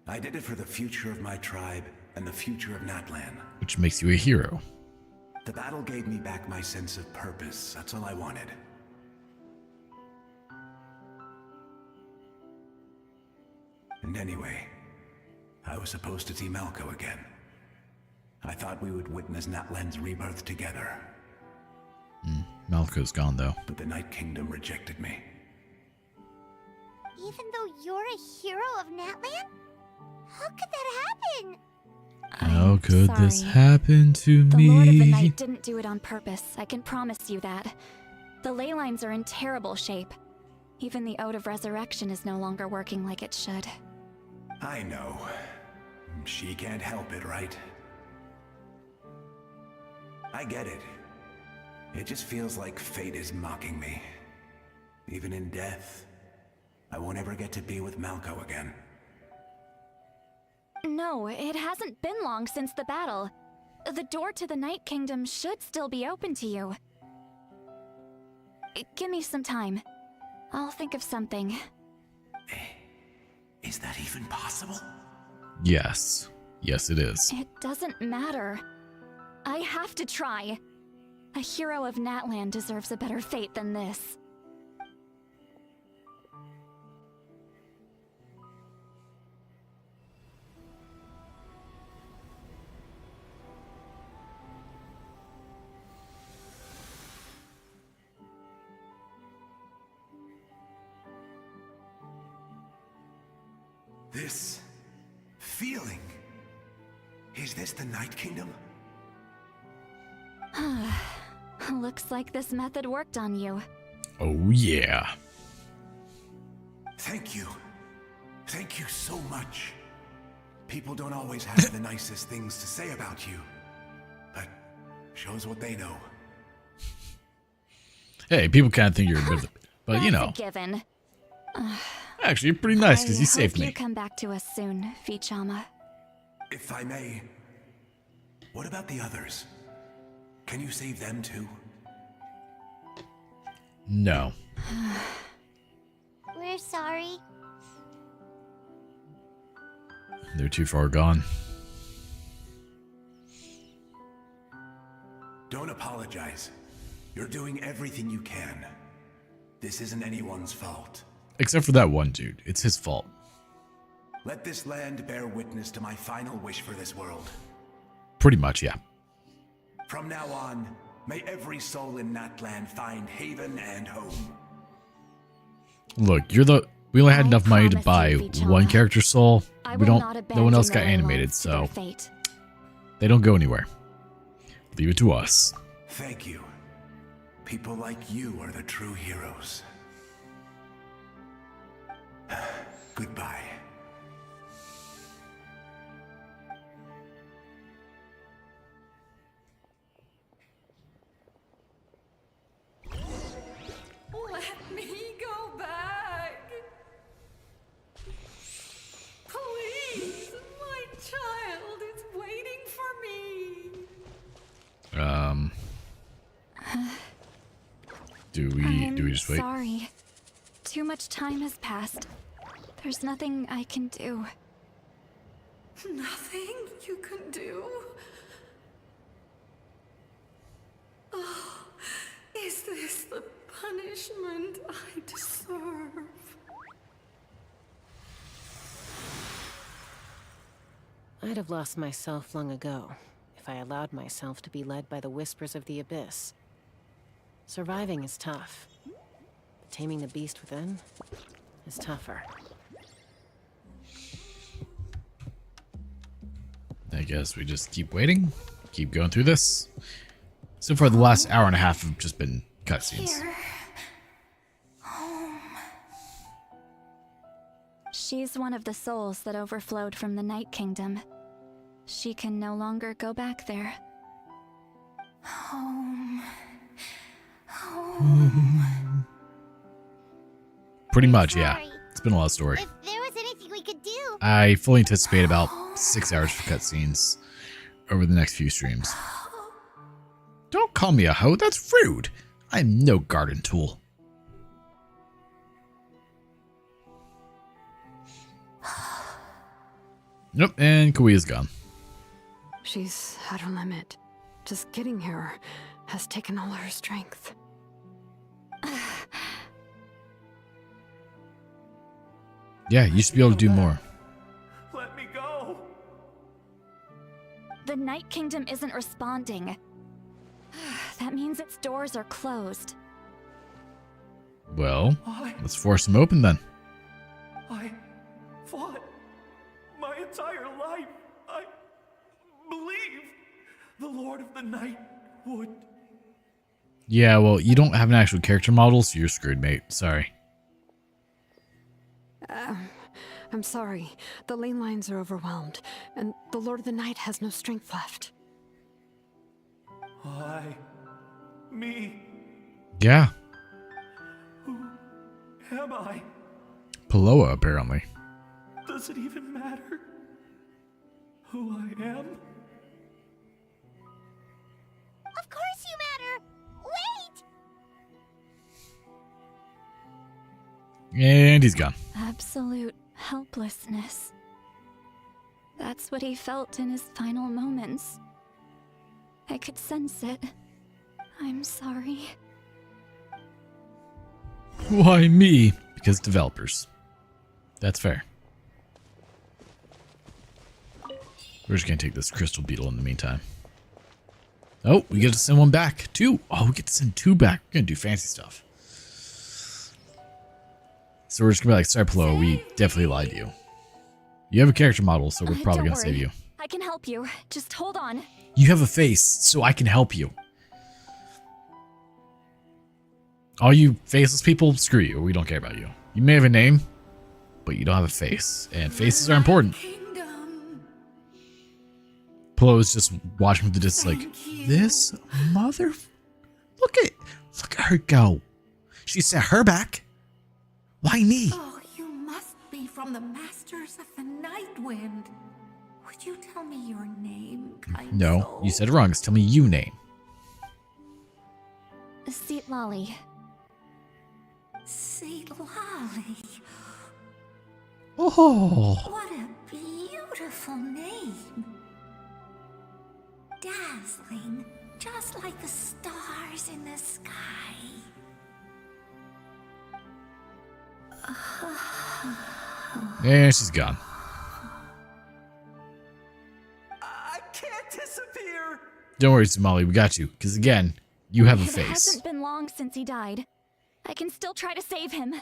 I did it for the future of my tribe and the future of Natlan. Which makes you a hero. The battle gave me back my sense of purpose. That's all I wanted. And anyway, I was supposed to see Malco again. I thought we would witness Natlan's rebirth together. Malco's gone, though. But the Night Kingdom rejected me. Even though you're a hero of Natlan? How could that happen? How could this sorry. happen to The me? Lord of the Night didn't do it on purpose, I can promise you that. The ley lines are in terrible shape. Even the Ode of Resurrection is no longer working like it should. I know. She can't help it, right? I get it. It just feels like fate is mocking me. Even in death, I won't ever get to be with Malco again. No, it hasn't been long since the battle. The door to the Night Kingdom should still be open to you. Give me some time. I'll think of something. Is that even possible? Yes. Yes, it is. It doesn't matter. I have to try. A hero of Natlan deserves a better fate than this. This feeling. Is this the Night Kingdom? Looks like this method worked on you. Oh, yeah. Thank you. Thank you so much. People don't always have the nicest things to say about you, but shows what they know. Hey, people kind of think you're a bit of a... But, you That's know. a given. Actually, you're pretty nice because you saved I hope me. you come back to us soon, Fichama. If I may, what about the others? Can you save them too? No. We're sorry. They're too far gone. Don't apologize. You're doing everything you can. This isn't anyone's fault. Except for that one dude. It's his fault. Let this land bear witness to my final wish for this world. Pretty much, yeah. From now on, may every soul in Natlan find haven and home. Look, we only had enough money to promise buy you, Vichama, one character soul. I We will don't. not No one else got abandon the animated, Leylands to their so fate. they don't go anywhere. Leave it to us. Thank you. People like you are the true heroes. Goodbye. Let me go back. Please, my child is waiting for me. Do we just wait? Sorry. Too much time has passed. There's nothing I can do. Nothing you can do? Oh, is this the punishment I deserve? I'd have lost myself long ago if I allowed myself to be led by the whispers of the abyss. Surviving is tough, but taming the beast within is tougher. I guess we just keep waiting. Keep going through this. So far, the last hour and a half have just been cutscenes. She's one of the souls that overflowed from the Night Kingdom. She can no longer go back there. Home. Home. Pretty much, yeah. Sorry. It's been a lot of story. If there was anything we could do, I fully anticipate about 6 hours for cutscenes over the next few streams. Don't call me a hoe, that's rude. I'm no garden tool. Nope, and Kaui's gone. She's at her limit. Just getting here has taken all her strength. Yeah, you should be able to do more. Let me go. The Night Kingdom isn't responding. That means its doors are closed. Well, let's force them open then. I fought my entire life. I believed the Lord of the Night would. Yeah, well, you don't have an actual character model, so you're screwed, mate. Sorry. I'm sorry. The lane lines are overwhelmed, and the Lord of the Night has no strength left. Me, Yeah, who am I? Paloa, apparently. Does it even matter who I am? Of course you matter! Wait! And he's gone. Absolute helplessness. That's what he felt in his final moments. I could sense it. I'm sorry. Why me? Because developers. That's fair. We're just gonna take this crystal beetle in the meantime. Oh, we get to send one back. 2. Oh, we get to send 2 back. We're gonna do fancy stuff. So we're just gonna be like, sorry, Palo, we definitely lied to you. You have a character model, so we're probably Don't gonna save worry. you. I can help you. Just hold on. You have a face, so I can help you. All you faceless people, screw you. We don't care about you. You may have a name, but you don't have a face. And faces are important. Plo is just watching from the distance like, this mother... Look at her go. She sent her back. Why me? Oh, you must be from the Masters of the Night Wind. Would you tell me your name, kind No, soul? you said it wrong. Just tell me you name. Seat Lolly. Saint Lolly. Oh. What a beautiful name. Dazzling, just like the stars in the sky. Yeah, she's gone. I can't disappear. Don't worry, Somali. We got you. Because again, you have a It face. hasn't been long since he died. I can still try to save him.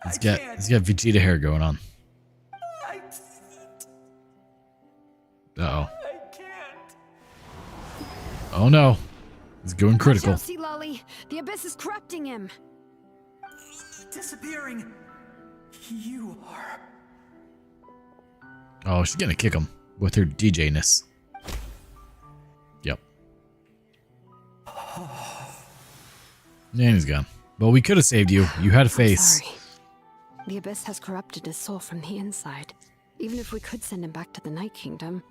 He's got Vegeta hair going on. Uh-oh. I can't. Oh no. He's going critical. Chelsea Lolly, the abyss is corrupting him. Disappearing. You are. Oh, she's gonna kick him with her DJ-ness. Yep. And he's gone. Well, we could have saved you. You had a face. Sorry. The abyss has corrupted his soul from the inside. Even if we could send him back to the Night Kingdom,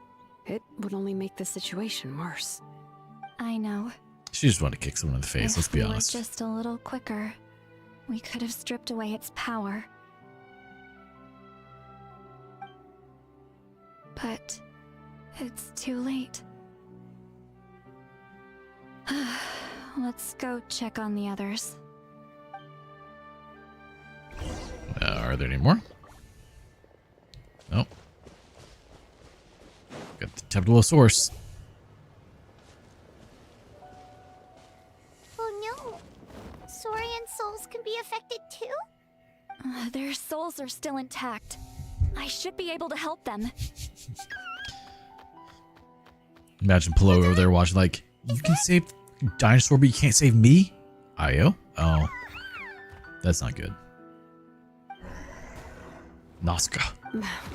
it would only make the situation worse. I know. She just wanted to kick someone in the face, let's be If we were honest. just a little quicker, we could have stripped away its power. But it's too late. Let's go check on the others. Are there any more? Nope. Got the Templosaurus. Oh no! Saurian souls can be affected too? Their souls are still intact. I should be able to help them. Imagine Palo over there watching like, you can save dinosaur, but you can't save me? Io? Oh. That's not good. Nazca.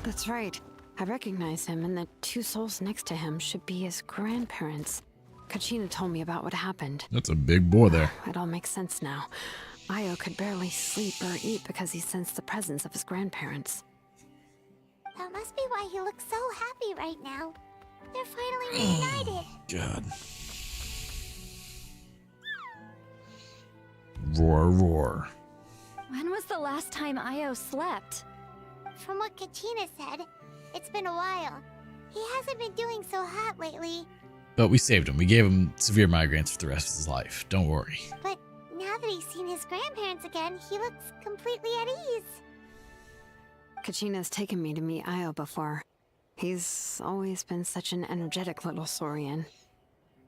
That's right. I recognize him, and the 2 souls next to him should be his grandparents. Kachina told me about what happened. That's a big boy there. It all makes sense now. Io could barely sleep or eat because he sensed the presence of his grandparents. That must be why he looks so happy right now. They're finally reunited. God. Roar, roar. When was the last time Io slept? From what Kachina said, it's been a while. He hasn't been doing so hot lately. But we saved him. We gave him severe migraines for the rest of his life. Don't worry. But now that he's seen his grandparents again, he looks completely at ease. Kachina's taken me to meet Io before. He's always been such an energetic little saurian.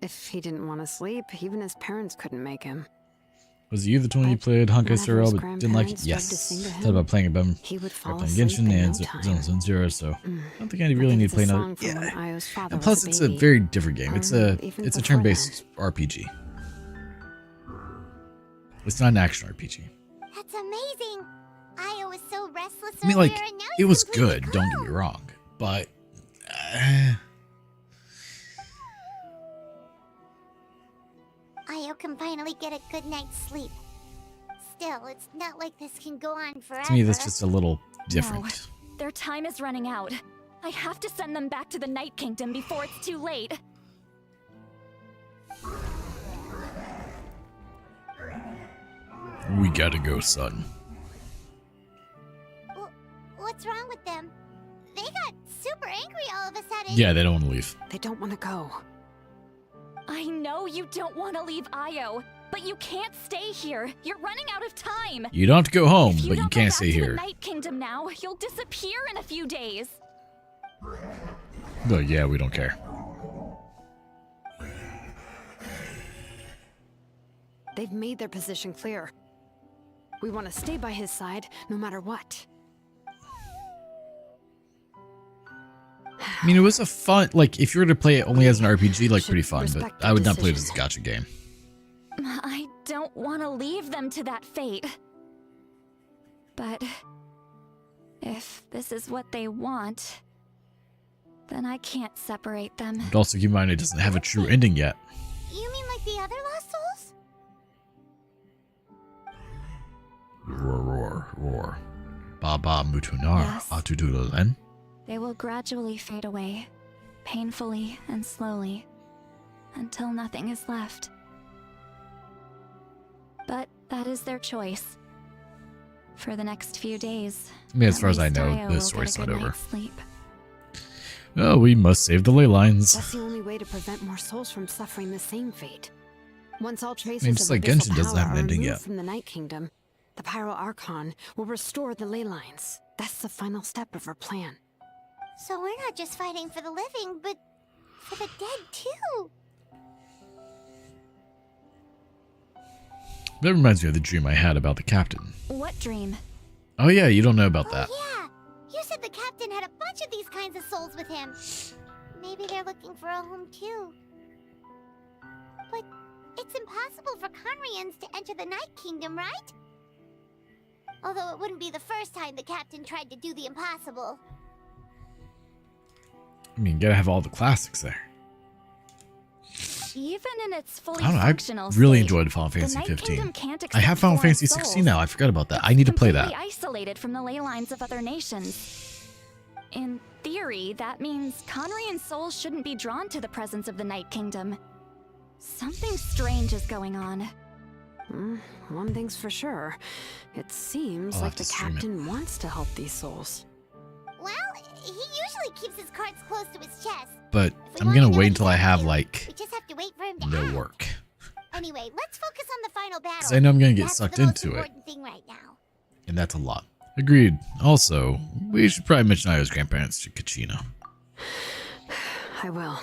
If he didn't want to sleep, even his parents couldn't make him. Was it you the 20 you played Honkai Star Rail but didn't like it? grandparents Yes. started to sing to Thought him, about playing a bum. he would fall Playing asleep Genshin in and no time. Zone Zero, so I don't think I really think need it's to play a another. song from when Yeah. Io's father And was plus, a it's a baby. very different game. It's a Even it's a before turn-based RPG. It's not an action RPG. That's amazing. Io was so restless I mean, like, earlier, and now it he's was completely good. Don't get me calm. wrong, but Io can finally get a good night's sleep. Still, it's not like this can go on forever. to me, that's just a little different. No, their time is running out. I have to send them back to the Night Kingdom before it's too late. We gotta go, son. What's wrong with them? They got super angry all of a sudden. Yeah, they don't want to leave. They don't want to go. I know you don't want to leave Io, but you can't stay here. You're running out of time. You don't have to go home, If you but don't you go can't back stay to the here. Night Kingdom now, you'll disappear in a few days. But yeah, we don't care. They've made their position clear. We want to stay by his side, no matter what. I mean, it was a fun, like, if you were to play it only as an RPG, like, pretty fun, but respect I their would not play it as decision. a gacha game. I don't want to leave them to that fate. But if this is what they want, then I can't separate them. But also keep in mind, it doesn't have a true ending yet. You mean like the other lost souls? Roar, roar, roar. Baba mutunar Yes. atudulen. They will gradually fade away, painfully and slowly, until nothing is left. But that is their choice. For the next few days. I mean, as at far as I least know, Io the will story's get a not good over. night's sleep. Oh, we must save the ley lines. That's the only way to prevent more souls from suffering the same fate. Once all traces just of like abyssal Genshin doesn't power have an are ending removed yet. from the Night Kingdom, the Pyro Archon will restore the ley lines. That's the final step of our plan. So we're not just fighting for the living, but for the dead too. That reminds me of the dream I had about the captain. What dream? Oh yeah, you don't know about that. Yeah, you said the captain had a bunch of these kinds of souls with him. Maybe they're looking for a home too. But it's impossible for Conrians to enter the Night Kingdom, right? Although it wouldn't be the first time the captain tried to do the impossible. I mean, you gotta have all the classics there. Even in its fully I don't know, functional I really state, enjoyed Final the Fantasy Night 15. Kingdom can't I have accept Final foreign Fantasy 16 souls. now, I forgot about that. I need to play that. Completely isolated from the ley lines of other nations. In theory, that means Conrian souls shouldn't be drawn to the presence of the Night Kingdom. Something strange is going on. One thing's for sure. It seems I'll like have to the stream it. captain wants to help these souls. Well, he usually keeps his cards close to his chest. But If we I'm wanna gonna know wait until I have, exactly, like, we just have to wait for him to no act. work. Anyway, let's focus on the final battle. Because I know I'm gonna get That's sucked the most into it. important thing right now. And that's a lot. Agreed. Also, we should probably mention Io's grandparents to Kachina. I will.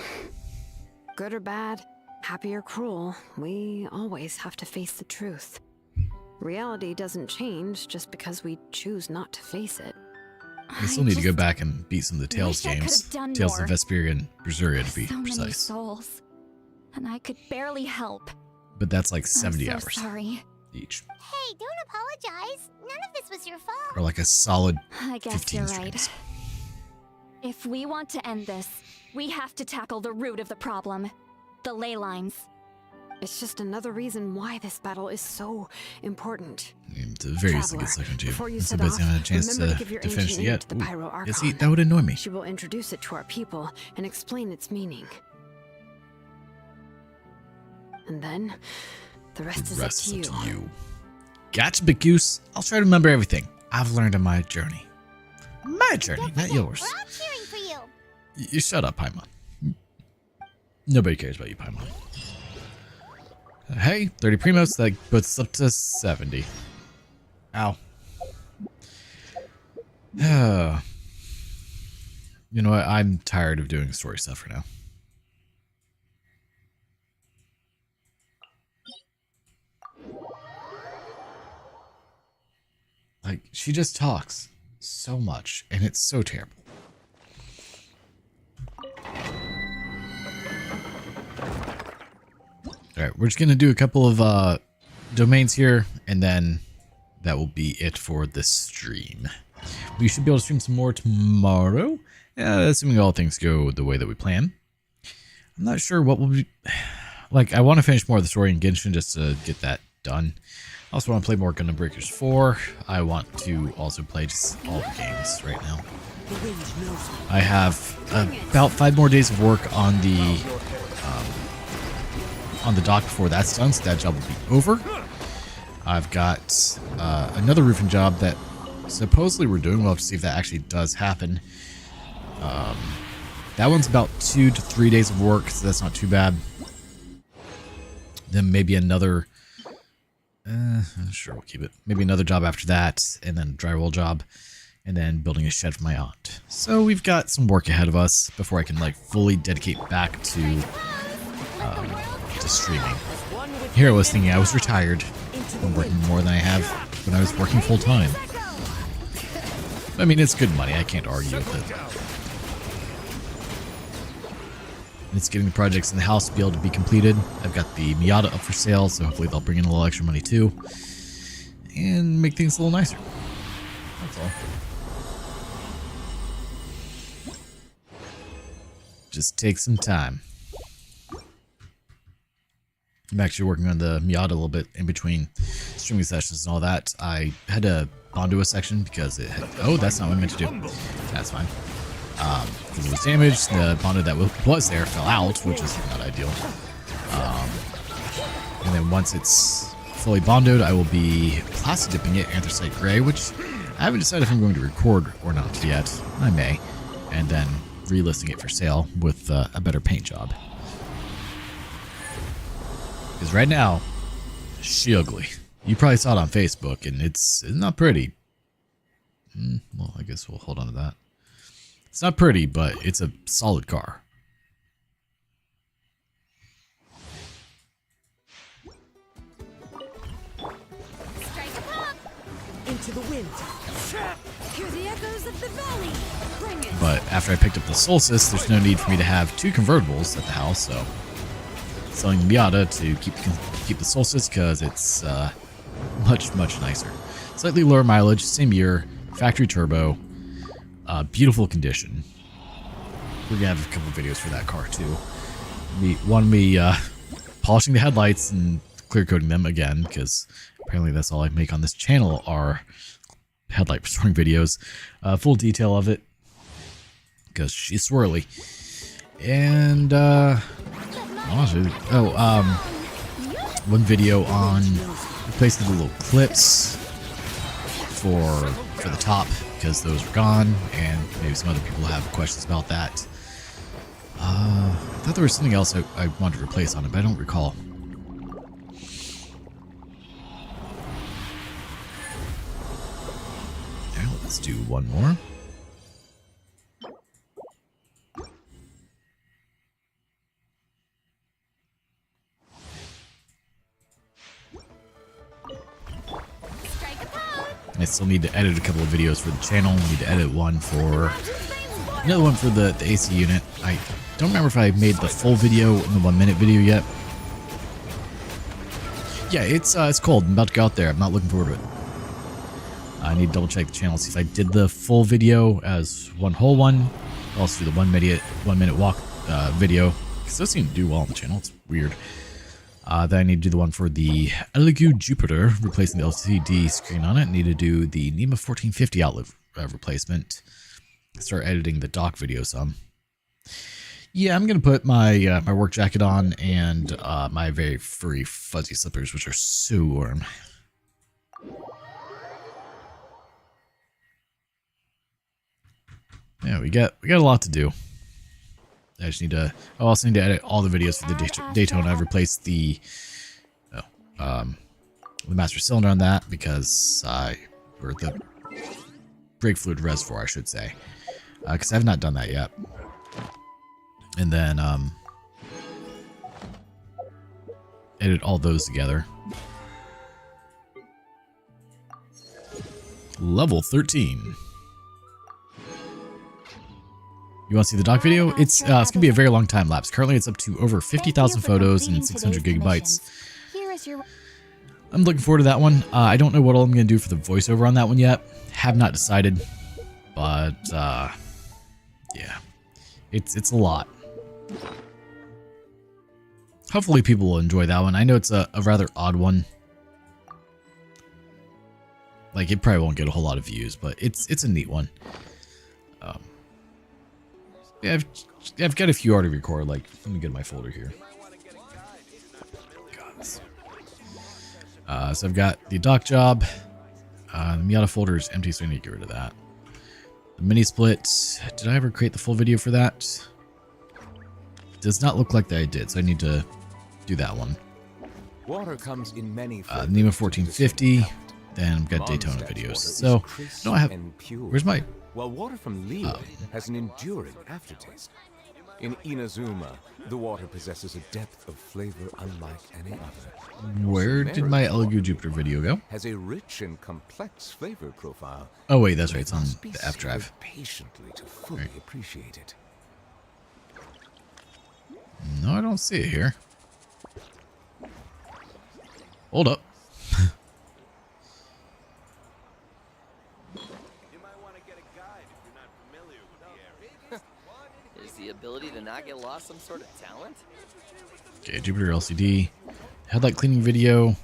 Good or bad, happy or cruel, we always have to face the truth. Reality doesn't change just because we choose not to face it. We still need to go back and beat some of the Tales wish I games. could've done Tales more. of Vesperia and Berseria to be So many precise. souls. And I could barely help. But that's like 70 I'm so hours sorry. each. Hey, don't apologize. None of this was your fault. Or like a solid I guess 15 you're streams. right. If we want to end this, we have to tackle the root of the problem. The ley lines. It's just another reason why this battle is so important. It's very easy to get Traveler, sucked into. before you And so set Betsy off, haven't had a chance remember to, give your to finish it ancient name yet. to the Ooh, Pyro yeah, see, Archon. that would annoy me. She will introduce it to our people and explain its meaning. And then, the rest is The rest up is to up you. to you. Gotcha, Big Goose. I'll try to remember everything I've learned on my journey. My journey, not yours. We're all cheering for you. You shut up, Paimon. Nobody cares about you, Paimon. Hey, 30 primos, that puts us up to 70. Ow. You know what? I'm tired of doing story stuff for now. Like, she just talks so much, and it's so terrible. Alright, we're just going to do a couple of domains here, and then that will be it for this stream. We should be able to stream some more tomorrow, assuming all things go the way that we plan. I'm not sure what will be... Like, I want to finish more of the story in Genshin just to get that done. I also want to play more Gundam Breakers 4. I want to also play just all the games right now. I have about 5 more days of work on the dock before that's done, so that job will be over. I've got another roofing job that supposedly we're doing. We'll have to see if that actually does happen. That one's about 2 to 3 days of work, so that's not too bad. Then maybe another... sure, we'll keep it. Maybe another job after that, and then a drywall job, and then building a shed for my aunt. So we've got some work ahead of us before I can like fully dedicate back to streaming. Here I was thinking I was retired from working more than I have when I was working full time. I mean, it's good money. I can't argue with it. And it's getting the projects in the house to be able to be completed. I've got the Miata up for sale, so hopefully they'll bring in a little extra money too. And make things a little nicer. That's all. Just take some time. I'm actually working on the Miata a little bit in between streaming sessions and all that. I had to bondo a section because it had... Oh, that's not what I meant to do. That's fine. Because it was damaged, the bondo that was there fell out, which is not ideal. And then once it's fully bondoed, I will be plastic dipping it anthracite gray, which I haven't decided if I'm going to record or not yet. I may. And then relisting it for sale with a better paint job. Because right now, she ugly. You probably saw it on Facebook, and it's not pretty. Well, I guess we'll hold on to that. It's not pretty, but it's a solid car. Into the wind. Hear the echoes of the valley. Bring it. But after I picked up the Solstice, there's no need for me to have 2 convertibles at the house, so selling the Miata to keep the Solstice because it's much nicer. Slightly lower mileage, same year, factory turbo, beautiful condition. We're gonna have a couple videos for that car too. Me polishing the headlights and clear coating them again because apparently that's all I make on this channel are headlight restoring videos. Full detail of it because she's swirly. And honestly, one video on replacing the little clips for the top because those are gone, and maybe some other people have questions about that. I thought there was something else I wanted to replace on it, but I don't recall. Now let's do one more. I still need to edit a couple of videos for the channel. Need to edit one for another one for the AC unit. I don't remember if I made the full video in the 1 minute video yet. Yeah, it's cold. I'm about to go out there. I'm not looking forward to it. I need to double check the channel, see if I did the full video as one whole one. I'll also do the 1 minute walk video because those seem to do well on the channel. It's weird. Then I need to do the one for the Elegoo Jupiter, replacing the LCD screen on it. Need to do the NEMA 1450 outlet replacement. Start editing the dock video some. Yeah, I'm gonna put my my work jacket on and my very furry fuzzy slippers, which are so warm. Yeah, we got a lot to do. I just need to. I also need to edit all the videos for the Daytona. I've replaced the master cylinder on that or the brake fluid reservoir, I should say, because I have not done that yet. And then edit all those together. Level 13. You want to see the doc video? It's gonna be a very long time lapse. Currently, it's up to over 50,000 photos and 600 gigabytes. I'm looking forward to that one. I don't know what all I'm gonna do for the voiceover on that one yet. Have not decided, but yeah, it's a lot. Hopefully, people will enjoy that one. I know it's a rather odd one. Like, it probably won't get a whole lot of views, but it's a neat one. Yeah, I've got a few already recorded. Like, let me get my folder here. So I've got the doc job. The Miata folder is empty, so I need to get rid of that. The mini split. Did I ever create the full video for that? Does not look like that I did, so I need to do that one. Water comes in many Nemo 1450. Then I've got Daytona videos. So, no, I have. Where's my. While water from Liyue has an enduring aftertaste. In Inazuma, the water possesses a depth of flavor unlike any other. Where did my Elegoo Jupiter video go? Has a rich and complex flavor profile. Oh wait, that's right. It's on the F drive. Patiently to fully appreciate it. No, I don't see it here. Hold up. Is the ability to not get lost some sort of talent? Okay, Jupiter LCD. Headlight cleaning video.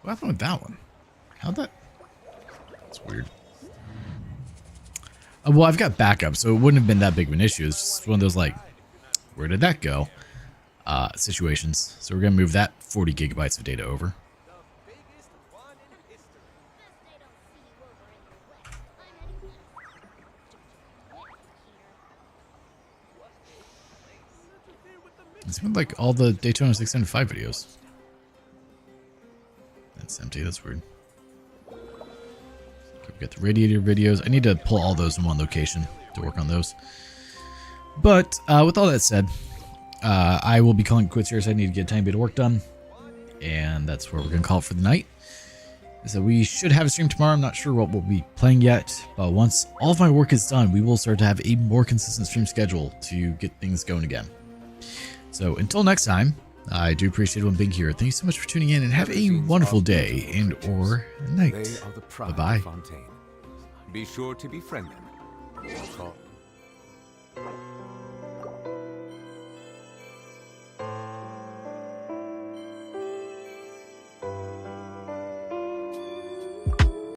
What happened with that one? How'd that... That's weird. Well, I've got backup, so it wouldn't have been that big of an issue. It's just one of those, like, where did that go? Situations. So we're going to move that 40 gigabytes of data over. It's been like all the Daytona 605 videos. That's empty. That's weird. We've got the radiator videos. I need to pull all those in one location to work on those. But with all that said, I will be calling quits here, so I need to get a tiny bit of work done. And that's where we're going to call it for the night. So we should have a stream tomorrow. I'm not sure what we'll be playing yet. But once all of my work is done, we will start to have a more consistent stream schedule to get things going again. So until next time, I do appreciate everyone being here. Thank you so much for tuning in and have a wonderful day and or night. Bye-bye. Be sure to befriend them.